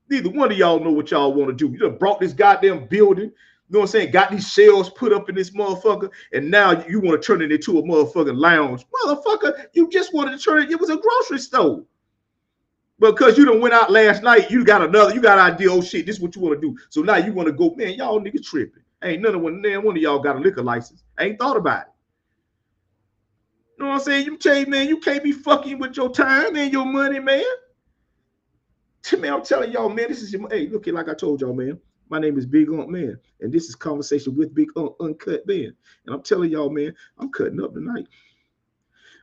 Neither one of y'all know what y'all want to do. You done brought this goddamn building, you know what I'm saying, got these shelves put up in this motherfucker, and now you want to turn it into a motherfucking lounge. Motherfucker, you just wanted to turn it was a grocery store. Because you done went out last night, you got an idea, oh shit, this is what you want to do. So now you want to go, man, y'all niggas tripping. Ain't none of y'all got a liquor license. Ain't thought about it. You know what I'm saying? You tell you, man, you can't be fucking with your time and your money, man. Man, I'm telling y'all, man, this is your, hey, look here, like I told y'all, man. My name is Big Unc, man. And this is Conversation with Big Unc, Uncut, man. And I'm telling y'all, man, I'm cutting up tonight.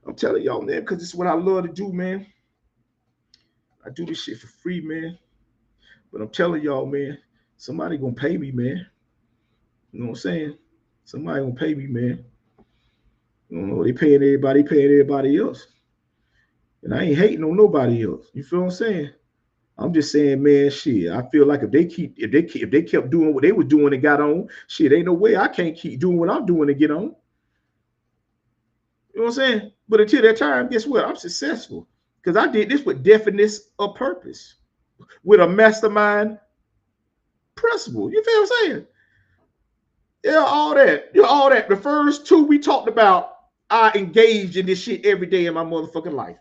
I'm telling y'all, man, because this is what I love to do, man. I do this shit for free, man. But I'm telling y'all, man, somebody gonna pay me, man. You know what I'm saying? Somebody gonna pay me, man. You know, they paying everybody else. And I ain't hating on nobody else. You feel what I'm saying? I'm just saying, man, shit. I feel like if they kept doing what they was doing and got on, shit, ain't no way I can't keep doing what I'm doing to get on. You know what I'm saying? But until that time, guess what? I'm successful. Because I did this with definiteness of purpose, with a mastermind principle. You feel what I'm saying? Yeah, all that. You know, all that. The first 2 we talked about, I engaged in this shit every day in my motherfucking life.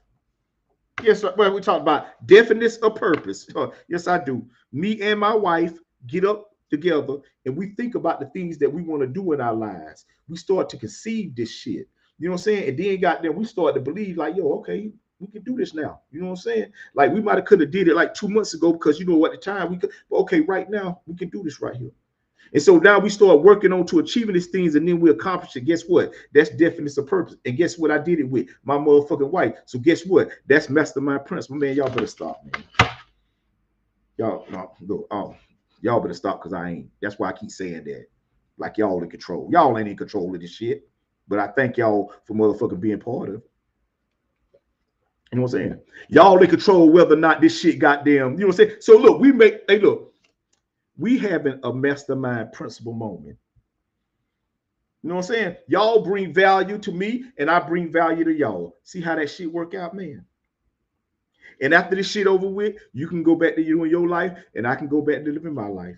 Yes, well, we talked about definiteness of purpose. Yes, I do. Me and my wife get up together and we think about the things that we want to do in our lives. We start to conceive this shit. You know what I'm saying? And then goddamn, we start to believe like, yo, okay, we can do this now. You know what I'm saying? Like we could have did it like 2 months ago because you know at the time we could, but okay, right now we can do this right here. And so now we start working on to achieving these things, and then we accomplish it. Guess what? That's definition of purpose. And guess what? I did it with my motherfucking wife. So guess what? That's mastermind principle. Man, y'all better stop, man. Y'all, no, look, y'all better stop because I ain't. That's why I keep saying that. Like y'all in control. Y'all ain't in control of this shit. But I thank y'all for motherfucking being part of it. You know what I'm saying? Y'all in control whether or not this shit goddamn, you know what I'm saying? So look, we having a mastermind principle moment. You know what I'm saying? Y'all bring value to me and I bring value to y'all. See how that shit work out, man? And after this shit over with, you can go back to you and your life and I can go back to living my life.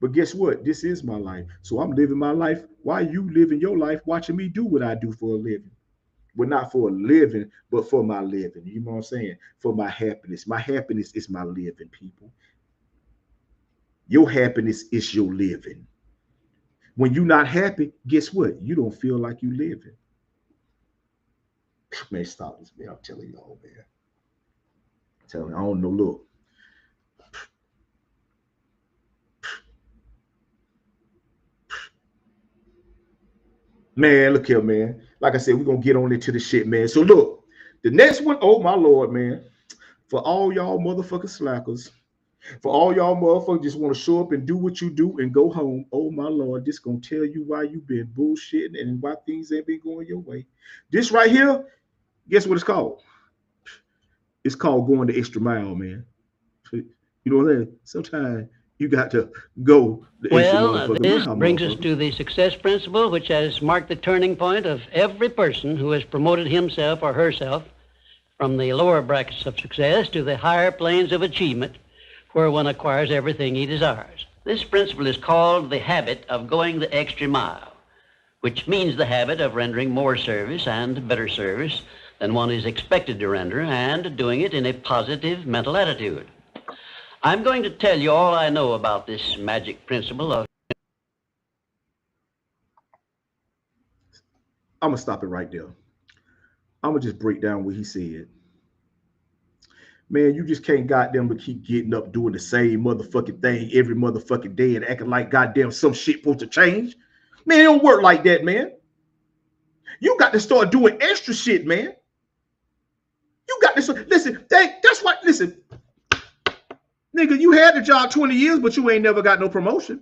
But guess what? This is my life. So I'm living my life while you living your life, watching me do what I do for a living. Well, not for a living, but for my living. You know what I'm saying? For my happiness. My happiness is my living, people. Your happiness is your living. When you're not happy, guess what? You don't feel like you living. Man, stop this, man. I'm telling y'all, man. I'm telling you, I don't know. Look. Man, look here, man. Like I said, we're going to get on into the shit, man. So look, the next one, oh my Lord, man. For all y'all motherfucking slackers, for all y'all motherfuckers just want to show up and do what you do and go home. Oh my Lord, this gonna tell you why you been bullshitting and why things ain't been going your way. This right here, guess what it's called? It's called going the extra mile, man. You know what I'm saying? Sometimes you got to go the extra motherfucking This mile, brings us to the success principle, which has marked the turning point of every person who has promoted himself or herself from the lower brackets of success to the higher planes of achievement, where one acquires everything he desires. This principle is called the habit of going the extra mile, which means the habit of rendering more service and better service than one is expected to render, and doing it in a positive mental attitude. I'm going to tell you all I know about this magic principle of... I'm going to stop it right there. I'm going to just break down what he said. Man, you just can't goddamn but keep getting up doing the same motherfucking thing every motherfucking day and acting like goddamn some shit supposed to change. Man, it don't work like that, man. You got to start doing extra shit, man. You got to listen. That's what. Listen, nigga, you had the job 20 years, but you ain't never got no promotion.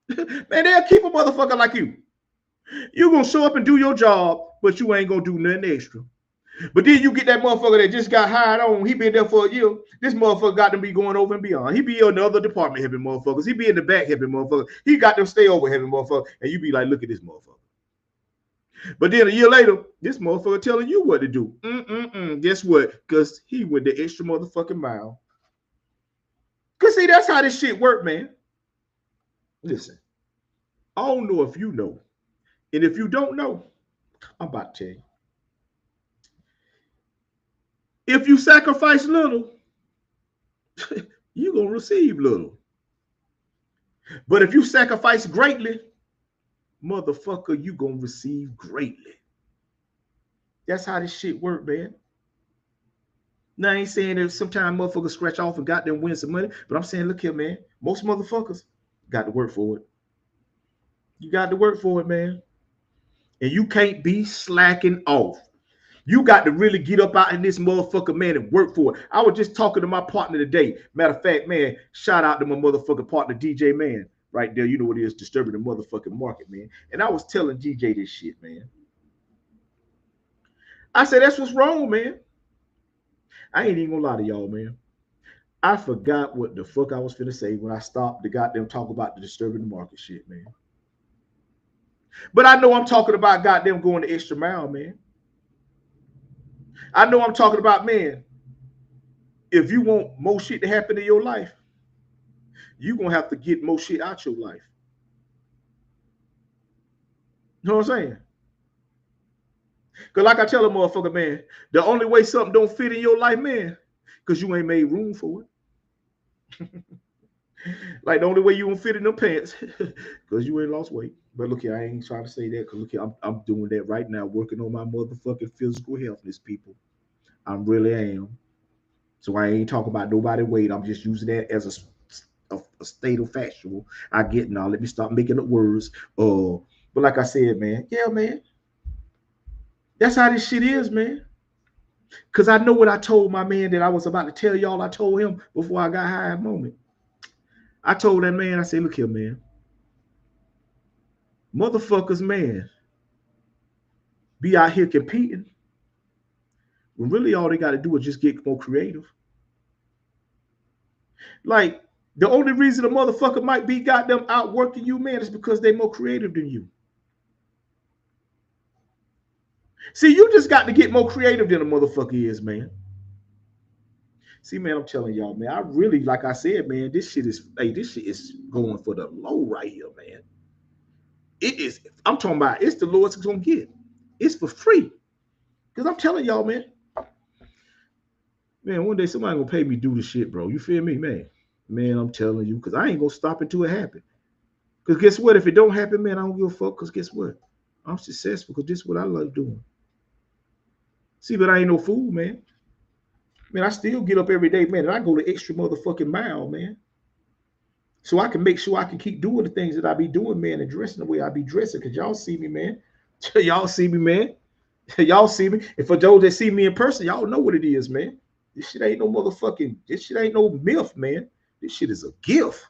Man, they'll keep a motherfucker like you. You gonna show up and do your job, but you ain't gonna do nothing extra. But then you get that motherfucker that just got hired on. He been there for a year. This motherfucker got to be going over and beyond. He be in the other department helping motherfuckers. He be in the back helping motherfuckers. He got them stay over helping motherfuckers. And you be like, look at this motherfucker. But then a year later, this motherfucker telling you what to do. Guess what? Because he went the extra motherfucking mile. Because see, that's how this shit work, man. Listen, I don't know if you know. And if you don't know, I'm about to tell you. If you sacrifice little, you're going to receive little. But if you sacrifice greatly, motherfucker, you're going to receive greatly. That's how this shit work, man. Now, I ain't saying that sometimes motherfuckers scratch off and got them win some money, but I'm saying, look here, man. Most motherfuckers got to work for it. You got to work for it, man. And you can't be slacking off. You got to really get up out in this motherfucker, man, and work for it. I was just talking to my partner today. Matter of fact, man, shout out to my motherfucking partner, DJ, man. Right there, you know what it is, disturbing the motherfucking market, man. And I was telling DJ this shit, man. I said, that's what's wrong, man. I ain't even gonna lie to y'all, man. I forgot what the fuck I was finna say when I stopped the goddamn talk about the disturbing the market shit, man. But I know I'm talking about goddamn going the extra mile, man. I know I'm talking about, man, if you want more shit to happen in your life, you're going to have to get more shit out your life. You know what I'm saying? Because like I tell a motherfucker, man, the only way something don't fit in your life, man, because you ain't made room for it. Like the only way you won't fit in them pants, because you ain't lost weight. But look here, I ain't trying to say that, because look here, I'm doing that right now, working on my motherfucking physical healthness, people. I really am. So I ain't talking about nobody weight. I'm just using that as a state of factual. I get now. Let me stop making up words. But like I said, man, yeah, man, that's how this shit is, man. Cause I know what I told my man that I was about to tell y'all. I told him before I got high at moment. I told that man, I said, look here, man. Motherfuckers, man, be out here competing when really all they got to do is just get more creative. Like, the only reason a motherfucker might be goddamn outworking you, man, is because they more creative than you. See, you just got to get more creative than a motherfucker is, man. See, man, I'm telling y'all, man, I really, like I said, man, this shit is going for the low right here, man. It is, I'm talking about, it's the lowest it's gonna get. It's for free. Because I'm telling y'all, man, one day somebody gonna pay me to do the shit, bro. You feel me, man? Man, I'm telling you, because I ain't gonna stop until it happen. Because guess what? If it don't happen, man, I don't give a fuck. Because guess what? I'm successful because this is what I love doing. See, but I ain't no fool, man. Man, I still get up every day, man, and I go the extra motherfucking mile, man. So I can make sure I can keep doing the things that I be doing, man, and dressing the way I be dressing. Because y'all see me, man. Y'all see me, man. Y'all see me. And for those that see me in person, y'all know what it is, man. This shit ain't no motherfucking, this shit ain't no myth, man. This shit is a gift.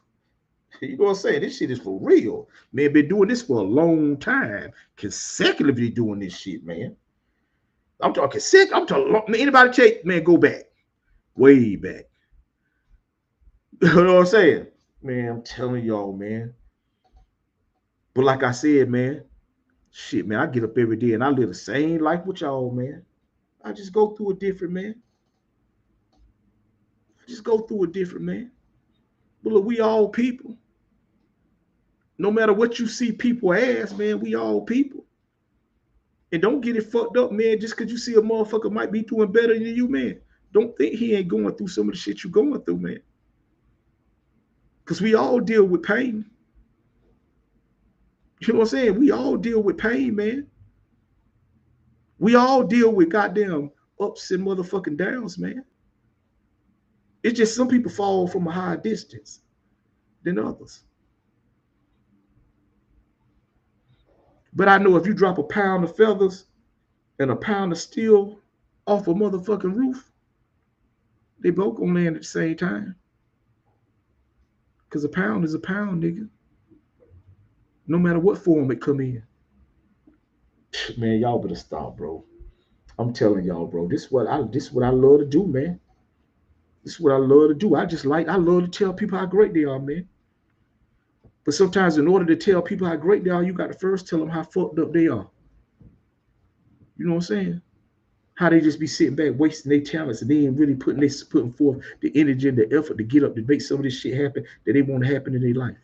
You know what I'm saying? This shit is for real. Man, been doing this for a long time. Consecutively doing this shit, man. I'm talking sick. I'm talking, anybody take, man, go back. Way back. You know what I'm saying? Man, I'm telling y'all, man. But like I said, man, shit, man, I get up every day and I live the same life with y'all, man. I just go through a different, man. But look, we all people. No matter what you see people as, man, we all people. And don't get it fucked up, man, just because you see a motherfucker might be doing better than you, man. Don't think he ain't going through some of the shit you're going through, man. Because we all deal with pain. You know what I'm saying? We all deal with pain, man. We all deal with goddamn ups and motherfucking downs, man. It's just some people fall from a higher distance than others. But I know if you drop a pound of feathers and a pound of steel off a motherfucking roof, they both gonna land at the same time. Because a pound is a pound, nigga. No matter what form it come in. Man, y'all better stop, bro. I'm telling y'all, bro. This is what I love to do, man. This is what I love to do. I love to tell people how great they are, man. But sometimes in order to tell people how great they are, you got to first tell them how fucked up they are. You know what I'm saying? How they just be sitting back wasting their talents and they ain't really putting forth the energy and the effort to get up to make some of this shit happen that they want to happen in their life.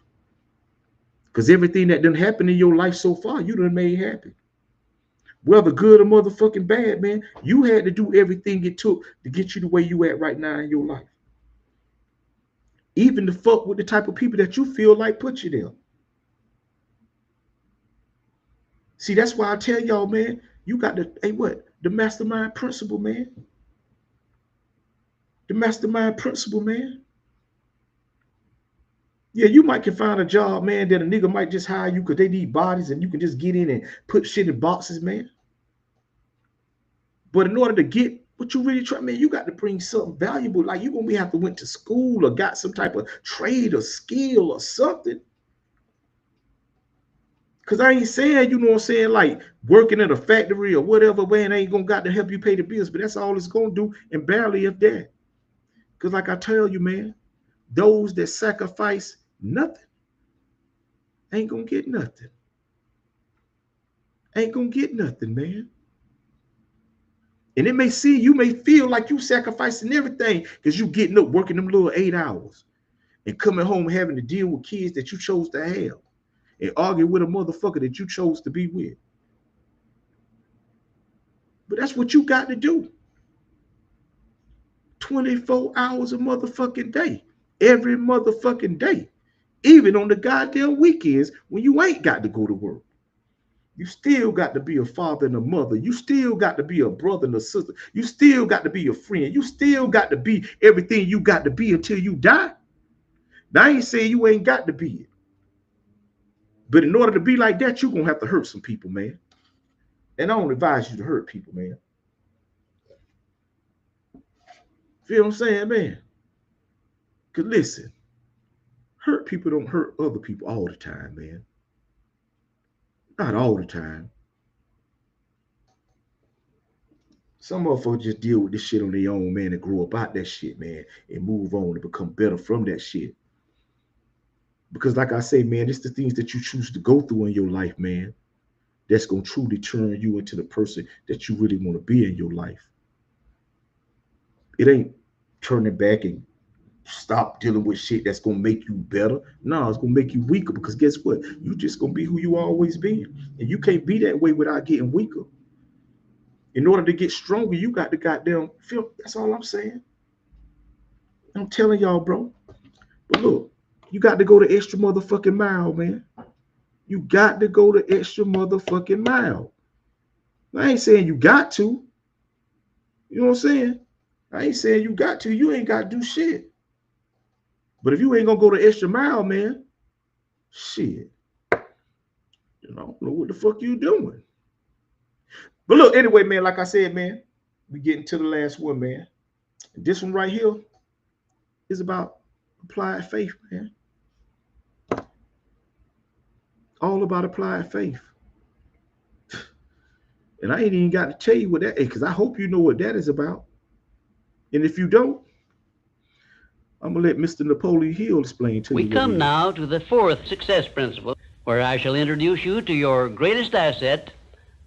Because everything that done happened in your life so far, you done made happen. Whether good or motherfucking bad, man, you had to do everything it took to get you the way you at right now in your life. Even to fuck with the type of people that you feel like put you there. See, that's why I tell y'all, man, you got the mastermind principle, man. The mastermind principle, man. Yeah, you might can find a job, man, that a nigga might just hire you because they need bodies and you can just get in and put shit in boxes, man. But in order to get what you really try, man, you got to bring something valuable. Like you gonna have to went to school or got some type of trade or skill or something. Because I ain't saying, you know what I'm saying, like working at a factory or whatever, man, ain't gonna got to help you pay the bills, but that's all it's gonna do, and barely if that. Because like I tell you, man, those that sacrifice nothing ain't gonna get nothing. Ain't gonna get nothing, man. And you may feel like you sacrificing everything because you getting up working them little 8 hours and coming home having to deal with kids that you chose to have and argue with a motherfucker that you chose to be with. But that's what you got to do. 24 hours a motherfucking day, every motherfucking day, even on the goddamn weekends when you ain't got to go to work. You still got to be a father and a mother. You still got to be a brother and a sister. You still got to be a friend. You still got to be everything you got to be until you die. Now, I ain't saying you ain't got to be it. But in order to be like that, you're going to have to hurt some people, man. And I don't advise you to hurt people, man. Feel what I'm saying, man? Because listen, hurt people don't hurt other people all the time, man. Not all the time. Some motherfuckers just deal with this shit on their own, man, and grow up out that shit, man, and move on and become better from that shit. Because like I say, man, it's the things that you choose to go through in your life, man, that's going to truly turn you into the person that you really want to be in your life. It ain't turning back and stop dealing with shit that's going to make you better. No, it's going to make you weaker, because guess what? You just going to be who you always been. And you can't be that way without getting weaker. In order to get stronger, you got to goddamn feel. That's all I'm saying. I'm telling y'all, bro. But look, you got to go the extra motherfucking mile, man. You got to go the extra motherfucking mile. I ain't saying you got to. You know what I'm saying? I ain't saying you got to. You ain't got to do shit. But if you ain't gonna go the extra mile, man, shit, I don't know what the fuck you doing. But look, anyway, man, like I said, man, we getting to the last one, man. This one right here is about applied faith, man. All about applied faith. And I ain't even got to tell you what that is, because I hope you know what that is about. And if you don't, I'm going to let Mr. Napoleon Hill explain to you. We come now to the fourth success principle, where I shall introduce you to your greatest asset.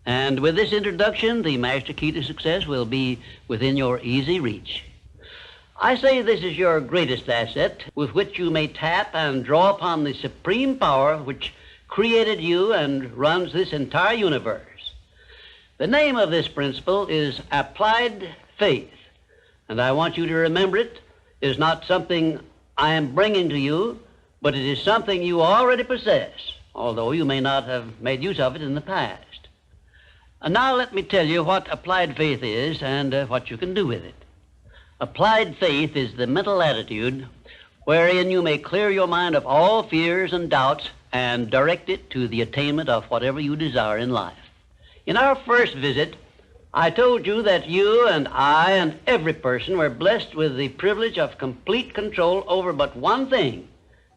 And with this introduction, the master key to success will be within your easy reach. I say this is your greatest asset, with which you may tap and draw upon the supreme power which created you and runs this entire universe. The name of this principle is applied faith. And I want you to remember it is not something I am bringing to you, but it is something you already possess, although you may not have made use of it in the past. And now let me tell you what applied faith is and what you can do with it. Applied faith is the mental attitude wherein you may clear your mind of all fears and doubts and direct it to the attainment of whatever you desire in life. In our first visit, I told you that you and I and every person were blessed with the privilege of complete control over but one thing,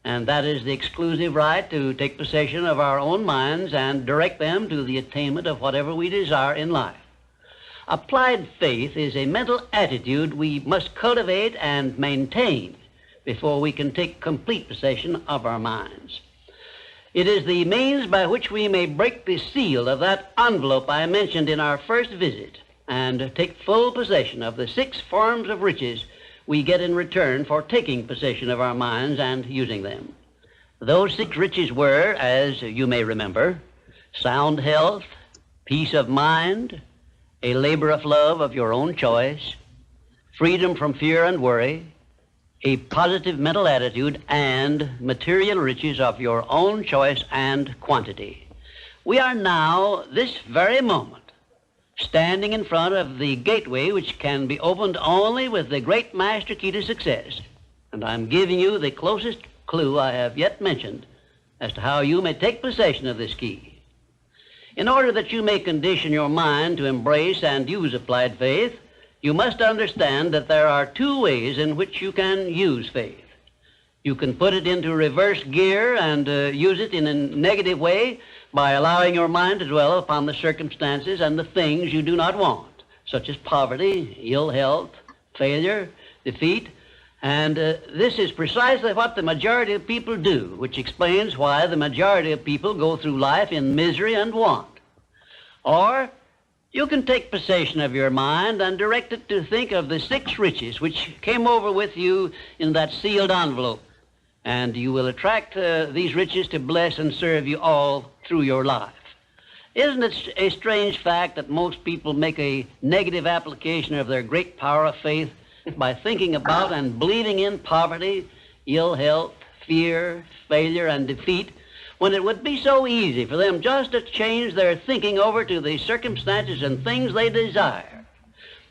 and that is the exclusive right to take possession of our own minds and direct them to the attainment of whatever we desire in life. Applied faith is a mental attitude we must cultivate and maintain before we can take complete possession of our minds. It is the means by which we may break the seal of that envelope I mentioned in our first visit and take full possession of the 6 forms of riches we get in return for taking possession of our minds and using them. Those 6 riches were, as you may remember, sound health, peace of mind, a labor of love of your own choice, freedom from fear and worry, a positive mental attitude, and material riches of your own choice and quantity. We are now, this very moment, standing in front of the gateway which can be opened only with the great master key to success. And I'm giving you the closest clue I have yet mentioned as to how you may take possession of this key. In order that you may condition your mind to embrace and use applied faith, you must understand that there are 2 ways in which you can use faith. You can put it into reverse gear and use it in a negative way by allowing your mind to dwell upon the circumstances and the things you do not want, such as poverty, ill health, failure, defeat. And this is precisely what the majority of people do, which explains why the majority of people go through life in misery and want. Or you can take possession of your mind and direct it to think of the 6 riches which came over with you in that sealed envelope, and you will attract these riches to bless and serve you all through your life. Isn't it a strange fact that most people make a negative application of their great power of faith by thinking about and believing in poverty, ill health, fear, failure, and defeat, when it would be so easy for them just to change their thinking over to the circumstances and things they desire?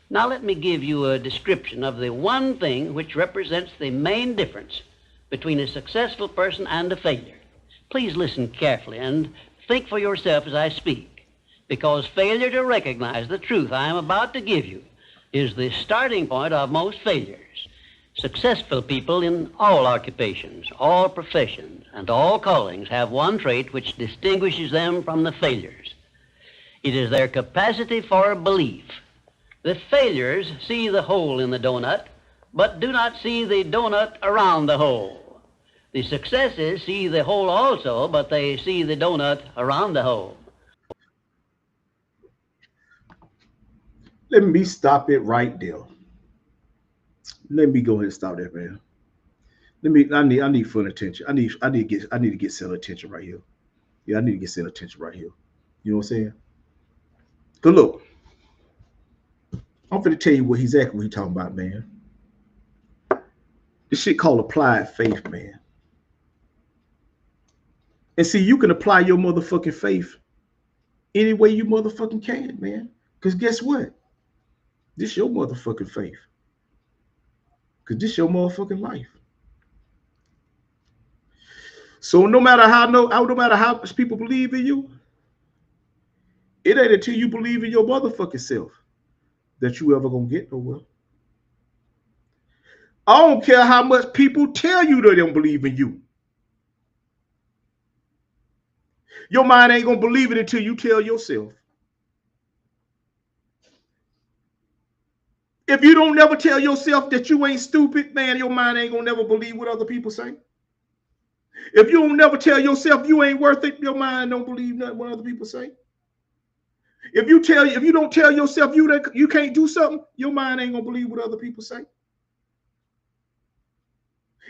Now let me give you a description of the one thing which represents the main difference between a successful person and a failure. Please listen carefully and think for yourself as I speak, because failure to recognize the truth I am about to give you is the starting point of most failures. Successful people in all occupations, all professions, and all callings have one trait which distinguishes them from the failures. It is their capacity for belief. The failures see the hole in the donut, but do not see the donut around the hole. The successes see the hole also, but they see the donut around the hole. Let me stop it right there. Let me go ahead and stop that, man. I need full attention. I need to get center attention right here. Yeah, I need to get center attention right here. You know what I'm saying? Cause look, I'm finna tell you what he's talking about, man. This shit called applied faith, man. And see, you can apply your motherfucking faith any way you motherfucking can, man. Cause guess what? This your motherfucking faith. Cause this your motherfucking life. So no matter how much people believe in you, it ain't until you believe in your motherfucking self that you ever gonna get nowhere. I don't care how much people tell you they don't believe in you. Your mind ain't gonna believe it until you tell yourself. If you don't never tell yourself that you ain't stupid, man, your mind ain't gonna never believe what other people say. If you don't never tell yourself you ain't worth it, your mind don't believe nothing what other people say. If you don't tell yourself you can't do something, your mind ain't gonna believe what other people say.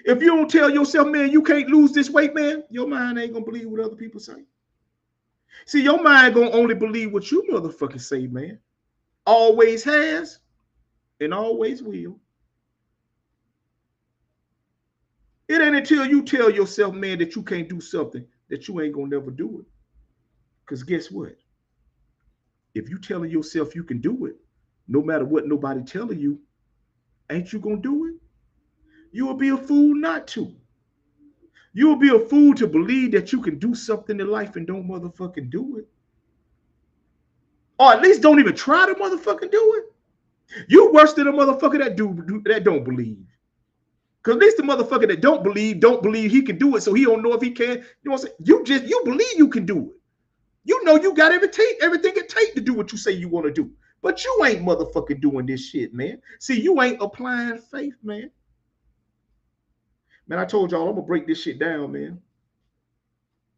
If you don't tell yourself, man, you can't lose this weight, man, your mind ain't gonna believe what other people say. See, your mind gonna only believe what you motherfucking say, man. Always has and always will. It ain't until you tell yourself, man, that you can't do something that you ain't gonna never do it. Because guess what? If you telling yourself you can do it, no matter what nobody telling you, ain't you gonna do it? You will be a fool not to. You will be a fool to believe that you can do something in life and don't motherfucking do it. Or at least don't even try to motherfucking do it. You worse than a motherfucker that don't believe. Because at least the motherfucker that don't believe he can do it, so he don't know if he can. You know what I'm saying? You believe you can do it. You know you got everything it takes to do what you say you want to do. But you ain't motherfucking doing this shit, man. See, you ain't applying faith, man. Man, I told y'all I'm gonna break this shit down, man.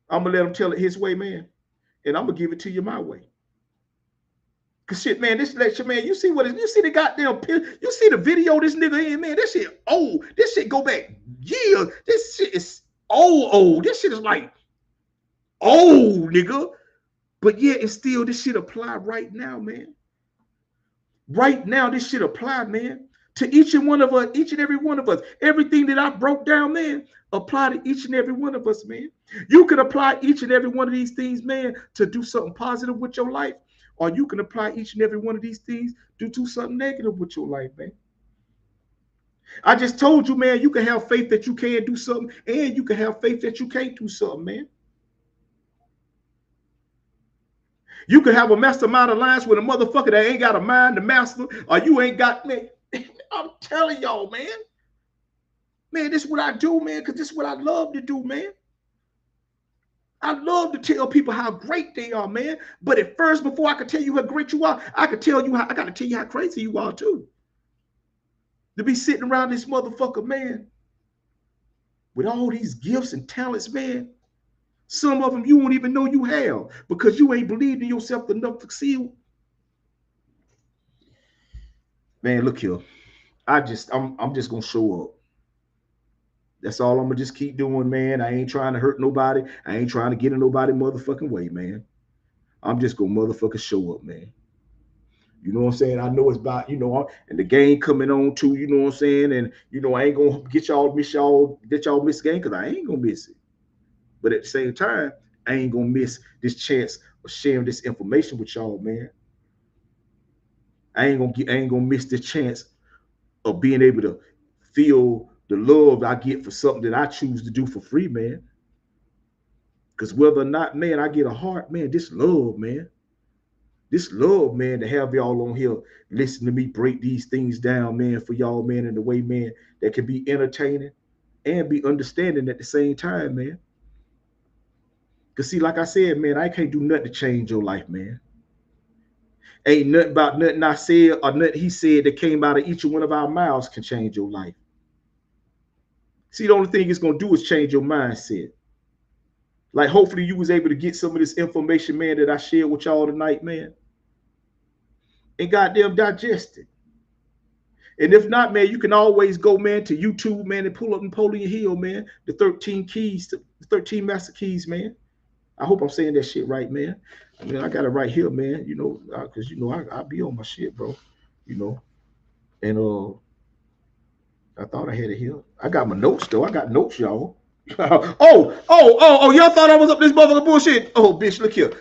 I'm gonna let him tell it his way, man. And I'm gonna give it to you my way. Cause shit, man, this lecture, man, you see the goddamn you see the video this nigga in, man. This shit old. This shit go back years. This shit is old. This shit is like old, nigga. But yeah, it's still this shit apply right now, man. Right now, this shit apply, man. To each and every one of us. Everything that I broke down, man, apply to each and every one of us, man. You can apply each and every one of these things, man, to do something positive with your life. Or you can apply each and every one of these things to do something negative with your life, man. I just told you, man, you can have faith that you can do something, and you can have faith that you can't do something, man. You can have a mastermind alliance with a motherfucker that ain't got a mind to master, or you ain't got, man. I'm telling y'all, man. Man, this is what I do, man, because this is what I love to do, man. I love to tell people how great they are, man. But at first, before I could tell you how great you are, I gotta tell you how crazy you are too. To be sitting around this motherfucker, man, with all these gifts and talents, man. Some of them you won't even know you have because you ain't believed in yourself enough to see. Man, look here. I'm just gonna show up. That's all I'm gonna just keep doing, man. I ain't trying to hurt nobody. I ain't trying to get in nobody motherfucking way, man. I'm just gonna motherfucking show up, man. You know what I'm saying? I know it's about, and the game coming on too, you know what I'm saying? And I ain't gonna get y'all miss the game because I ain't gonna miss it. But at the same time, I ain't gonna miss this chance of sharing this information with y'all, man. I ain't gonna miss this chance of being able to feel the love I get for something that I choose to do for free, man. Because whether or not, man, I get a heart, man, this love, man. This love, man, to have y'all on here listen to me break these things down, man, for y'all, man, in the way, man, that can be entertaining and be understanding at the same time, man. Because, see, like I said, man, I can't do nothing to change your life, man. Ain't nothing about nothing I said or nothing he said that came out of each one of our mouths can change your life. See, the only thing it's going to do is change your mindset. Like, hopefully you was able to get some of this information, man, that I shared with y'all tonight, man, and goddamn digest it. And if not, man, you can always go, man, to YouTube, man, and pull up Napoleon Hill, man, the 13 keys, the 13 master keys, man. I hope I'm saying that shit right, man. I mean, I got it right here, man, you know, because, you know, I be on my shit, bro, you know. And I thought I had it here. I got my notes, though. I got notes, y'all. Y'all thought I was up this motherfucking bullshit. Oh, bitch, look here.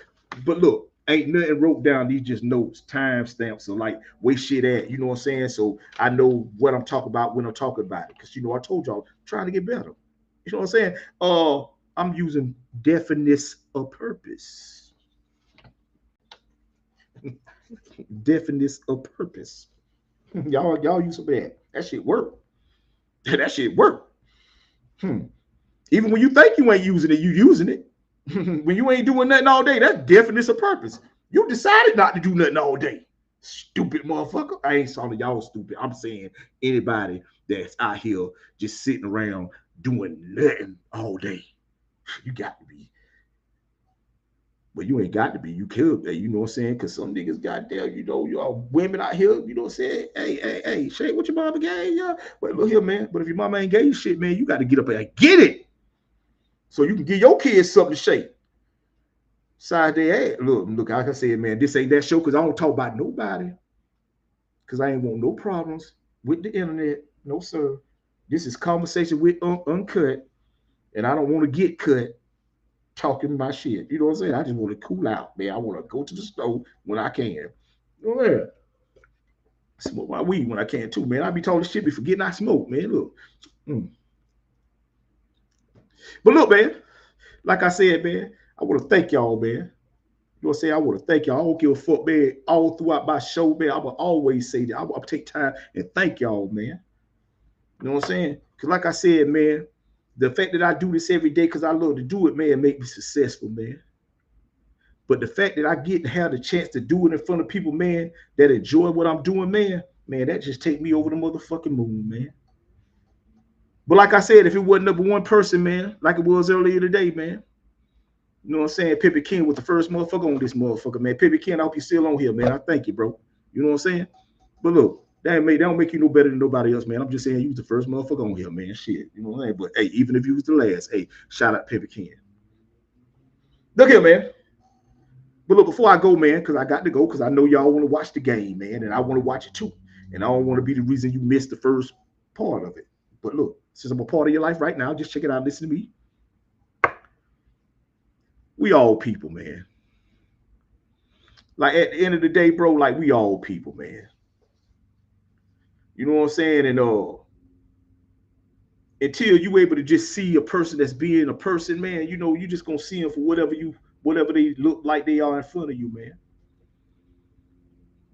But look, ain't nothing wrote down. These just notes, timestamps, so like where shit at, you know what I'm saying? So I know what I'm talking about when I'm talking about it. Because, you know, I told y'all, trying to get better. You know what I'm saying? I'm using definiteness of purpose. Definiteness of purpose. Y'all use some of that. That shit work. That shit work. Even when you think you ain't using it, you using it. When you ain't doing nothing all day, that's definiteness of purpose. You decided not to do nothing all day. Stupid motherfucker. I ain't saying y'all stupid. I'm saying anybody that's out here just sitting around doing nothing all day. You got to be. But you ain't got to be. You could be, you know what I'm saying? Because some niggas goddamn, you know, y'all women out here, you know what I'm saying? Hey, shit, what your mama gave you? But look here, man. But if your mama ain't gave you shit, man, you got to get up and get it. So you can give your kids something to shake. Side their ass. Look, like I said, man, this ain't that show because I don't talk about nobody. Because I ain't want no problems with the internet. No, sir. This is conversation with Uncut. And I don't want to get cut talking my shit. You know what I'm saying? I just want to cool out, man. I want to go to the store when I can. You know, yeah. Smoke my weed when I can too, man. I be talking shit be forgetting I smoke, man. Look. But look, man, like I said, man, I want to thank y'all, man. You know what I'm saying? I want to thank y'all. I don't give a fuck, man. All throughout my show, man, I will always say that. I will take time and thank y'all, man. You know what I'm saying? Because like I said, man, the fact that I do this every day because I love to do it, man, make me successful, man. But the fact that I get to have the chance to do it in front of people, man, that enjoy what I'm doing, man, that just take me over the motherfucking moon, man. But like I said, if it wasn't number one person, man, like it was earlier today, man, you know what I'm saying? Pippi King was the first motherfucker on this motherfucker, man. Pippi King, I hope you're still on here, man. I thank you, bro. You know what I'm saying? But look, that don't make you no better than nobody else, man. I'm just saying you was the first motherfucker on here, man. Shit, you know what I'm saying? But hey, even if you was the last, hey, shout out Pippi King. Look here, man. But look, before I go, man, because I got to go, because I know y'all want to watch the game, man, and I want to watch it too. And I don't want to be the reason you missed the first part of it. But look, since I'm a part of your life right now, just check it out. Listen to me. We all people, man. Like at the end of the day, bro, like we all people, man. You know what I'm saying? And until you able to just see a person that's being a person, man, you know, you just gonna see them for whatever they look like they are in front of you, man.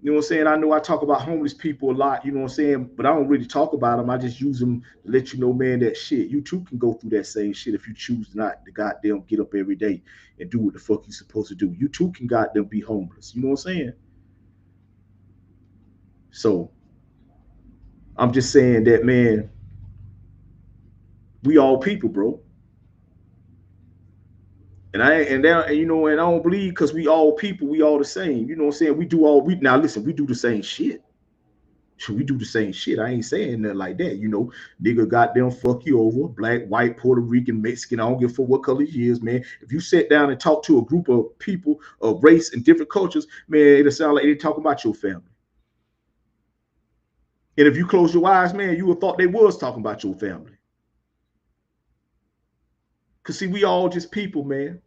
You know what I'm saying? I know I talk about homeless people a lot, you know what I'm saying? But I don't really talk about them. I just use them to let you know, man, that shit. You too can go through that same shit if you choose not to goddamn get up every day and do what the fuck you supposed to do. You too can goddamn be homeless. You know what I'm saying? So I'm just saying that, man, we all people, bro. And I don't believe because we all people, we all the same. You know what I'm saying? Now listen, we do the same shit. We do the same shit. I ain't saying nothing like that. You know, nigga goddamn fuck you over. Black, white, Puerto Rican, Mexican. I don't give a fuck what color he is, man. If you sit down and talk to a group of people of race and different cultures, man, it'll sound like they talking about your family. And if you close your eyes, man, you would have thought they was talking about your family. Because see, we all just people, man.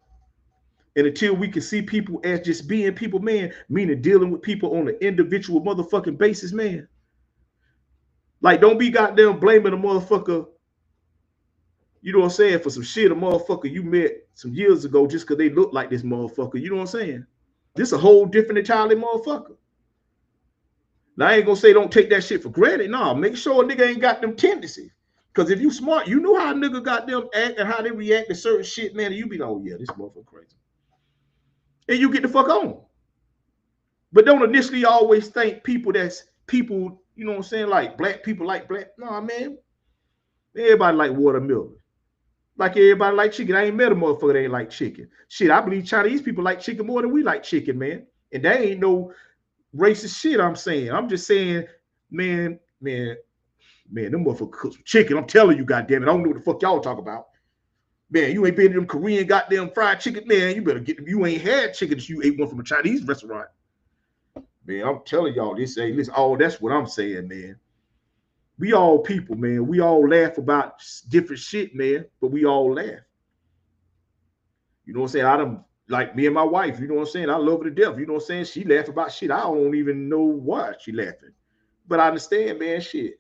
And until we can see people as just being people, man, meaning dealing with people on an individual motherfucking basis, man. Like, don't be goddamn blaming a motherfucker you know what I'm saying, for some shit a motherfucker you met some years ago just because they look like this motherfucker. You know what I'm saying? This a whole different entirely motherfucker. Now, I ain't gonna say don't take that shit for granted. No, make sure a nigga ain't got them tendencies. Because if you smart, you know how a nigga got them act and how they react to certain shit, man. And you be like, oh, yeah, this motherfucker crazy. And you get the fuck on. But don't initially always think people that's people, you know what I'm saying, like black people like black. Nah, man. Everybody like watermelon. Like everybody like chicken. I ain't met a motherfucker that ain't like chicken. Shit, I believe Chinese people like chicken more than we like chicken, man. And that ain't no racist shit I'm saying. I'm just saying, man, them motherfuckers cook some chicken. I'm telling you, goddamn it. I don't know what the fuck y'all talk about. Man, you ain't been to them Korean goddamn fried chicken. Man, you better get them. You ain't had chicken if you ate one from a Chinese restaurant. Man, I'm telling y'all this ain't listen. Oh, that's what I'm saying, man. We all people, man. We all laugh about different shit, man, but we all laugh. You know what I'm saying? I done, like me and my wife, you know what I'm saying? I love her to death. You know what I'm saying? She laugh about shit. I don't even know why she laughing. But I understand, man, shit.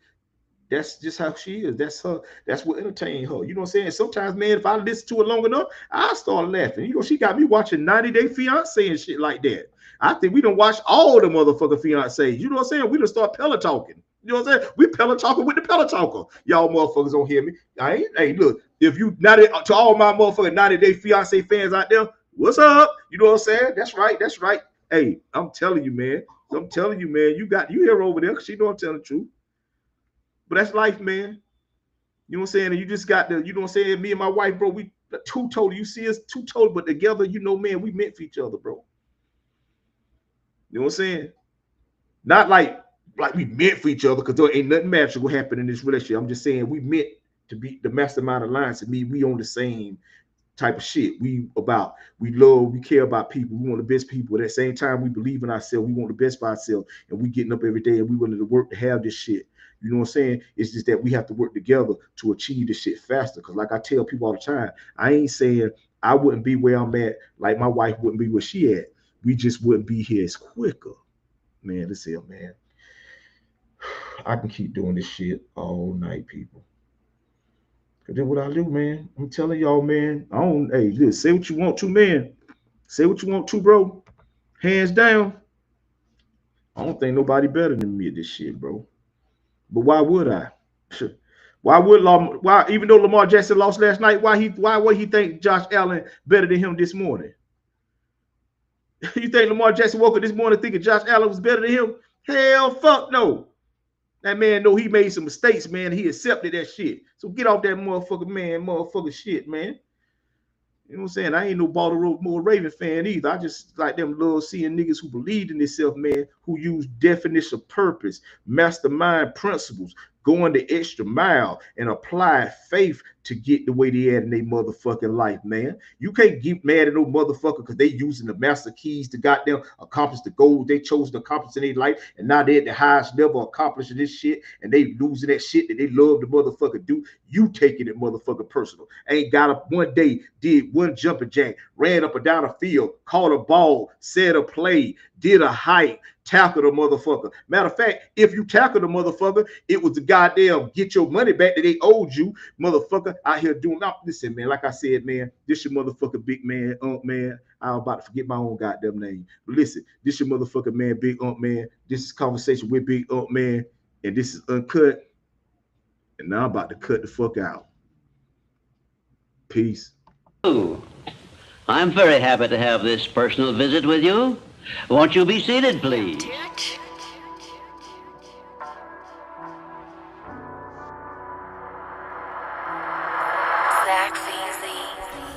That's just how she is. That's her. That's what entertains her. You know what I'm saying? Sometimes, man, if I listen to it long enough, I start laughing. You know, she got me watching 90 Day Fiance and shit like that. I think we done watch all the motherfucking fiancés. You know what I'm saying? We done start pillow talking. You know what I'm saying? We pillow talking with the pillow talker. Y'all motherfuckers don't hear me. Hey, look, if you to all my motherfucking 90 Day Fiance fans out there, what's up? You know what I'm saying? That's right. That's right. Hey, I'm telling you, man. You here over there because you know I'm telling the truth. But that's life, man. You know what I'm saying? And you just got the, you know what I'm saying? Me and my wife, bro, we two total. You see us two total, but together, you know, man, we meant for each other, bro. You know what I'm saying? Not like we meant for each other, because there ain't nothing magical happen in this relationship. I'm just saying we meant to be the mastermind alliance. And me, we on the same type of shit. We love, we care about people. We want the best people. At the same time, we believe in ourselves. We want the best for ourselves. And we getting up every day and we willing to work to have this shit. You know what I'm saying? It's just that we have to work together to achieve this shit faster. Because like I tell people all the time, I ain't saying I wouldn't be where I'm at, like my wife wouldn't be where she at. We just wouldn't be here as quicker. Man, this here, man. I can keep doing this shit all night, people. Cause that's what I do, man. I'm telling y'all, man. Hey, listen, say what you want to, man. Say what you want to, bro. Hands down. I don't think nobody better than me at this shit, bro. But why would I? Why even though Lamar Jackson lost last night, why would he think Josh Allen better than him this morning? You think Lamar Jackson woke up this morning thinking Josh Allen was better than him? Hell fuck no. That man know he made some mistakes, man. He accepted that shit. So get off that motherfucker shit, man. You know what I'm saying? I ain't no Baltimore Raven fan either. I just like them love seeing niggas who believed in themselves, man, who use definition of purpose, mastermind principles, going the extra mile, and apply faith to get the way they at in their motherfucking life, man. You can't get mad at no motherfucker because they using the master keys to goddamn accomplish the goals they chose to accomplish in their life, and now they're at the highest level accomplishing this shit, and they losing that shit that they love to motherfucker do. You taking it motherfucker personal. Ain't got up one day, did one jumping jack, ran up and down a field, caught a ball, said a play, did a hike, tackled a motherfucker. Matter of fact, if you tackled a motherfucker, it was the goddamn get your money back that they owed you, motherfucker, out here doing. Now, listen, man, like I said, man, this your motherfucker big man, man. I'm about to forget my own goddamn name. But listen, this your motherfucker man, Big Unc, man. This is Conversation with Big Unc, man. And this is Uncut. And now I'm about to cut the fuck out. Peace. I'm very happy to have this personal visit with you. Won't you be seated, please?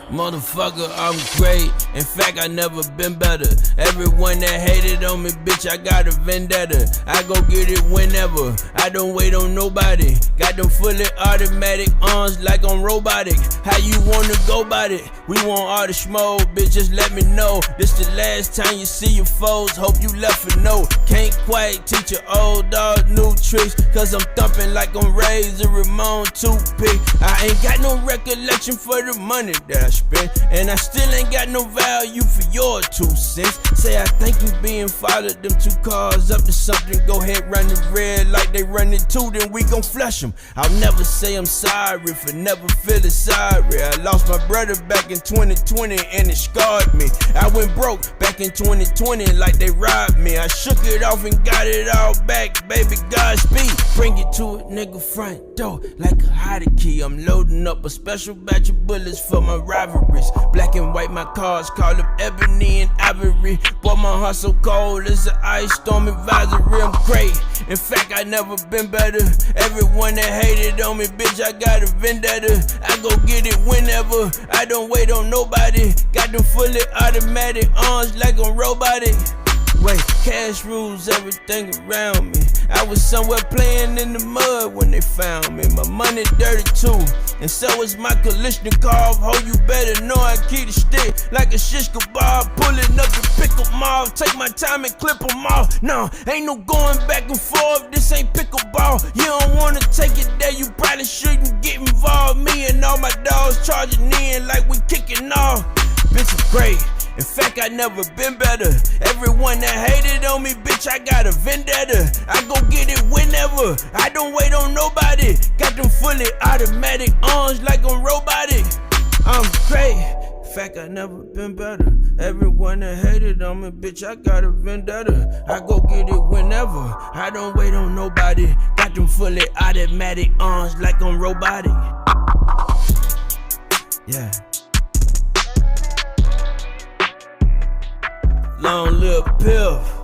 Motherfucker, I'm great. In fact, I never been better. Everyone that hated on me, bitch, I got a vendetta. I go get it whenever. I don't wait on nobody. Got them fully automatic arms like I'm robotic. How you wanna go about it? We want all the smoke, bitch, just let me know. This the last time you see your foes. Hope you left a note. Can't quite teach your old dog new tricks, cause I'm thumping like I'm Razor Ramon toothpick. I ain't got no recollection for the money that I spent, and I still ain't got no value for your 2 cents. Say I think you being followed, them 2 cars up to something. Go ahead, run the red like they run it too, then we gon' flush them. I'll never say I'm sorry for never feeling sorry. I lost my brother back in 2020 and it scarred me. I went broke back in 2020 like they robbed me. I shook it off and got it all back, baby, Godspeed. Bring it to a nigga front door like a hotkey. I'm loading up a special batch of bullets for my rivalries. Black and white, my cars, call them ebony and ivory. Boy, my heart so cold as an ice storm advisory. I'm great, in fact, I never been better. Everyone that hated on me, bitch, I got a vendetta. I go get it whenever, I don't wait on nobody. Got them fully automatic arms like I'm robotic. Wait, cash rules everything around me. I was somewhere playing in the mud when they found me. My money dirty too, and so is my Kalishnikov. Ho, you better know I keep the stick like a shish kebab. Pulling up to pick 'em off, take my time and clip 'em off. No, ain't no going back and forth, this ain't pickleball. You don't wanna take it there, you probably shouldn't get involved. Me and all my dogs charging in like we kicking off. Bitch, I'm great. In fact, I never been better. Everyone that hated on me, bitch, I got a vendetta. I go get it whenever, I don't wait on nobody. Got them fully automatic arms like I'm robotic. I'm great. In fact, I never been better. Everyone that hated on me, bitch, I got a vendetta. I go get it whenever, I don't wait on nobody. Got them fully automatic arms like I'm robotic. Yeah. Long live Piff.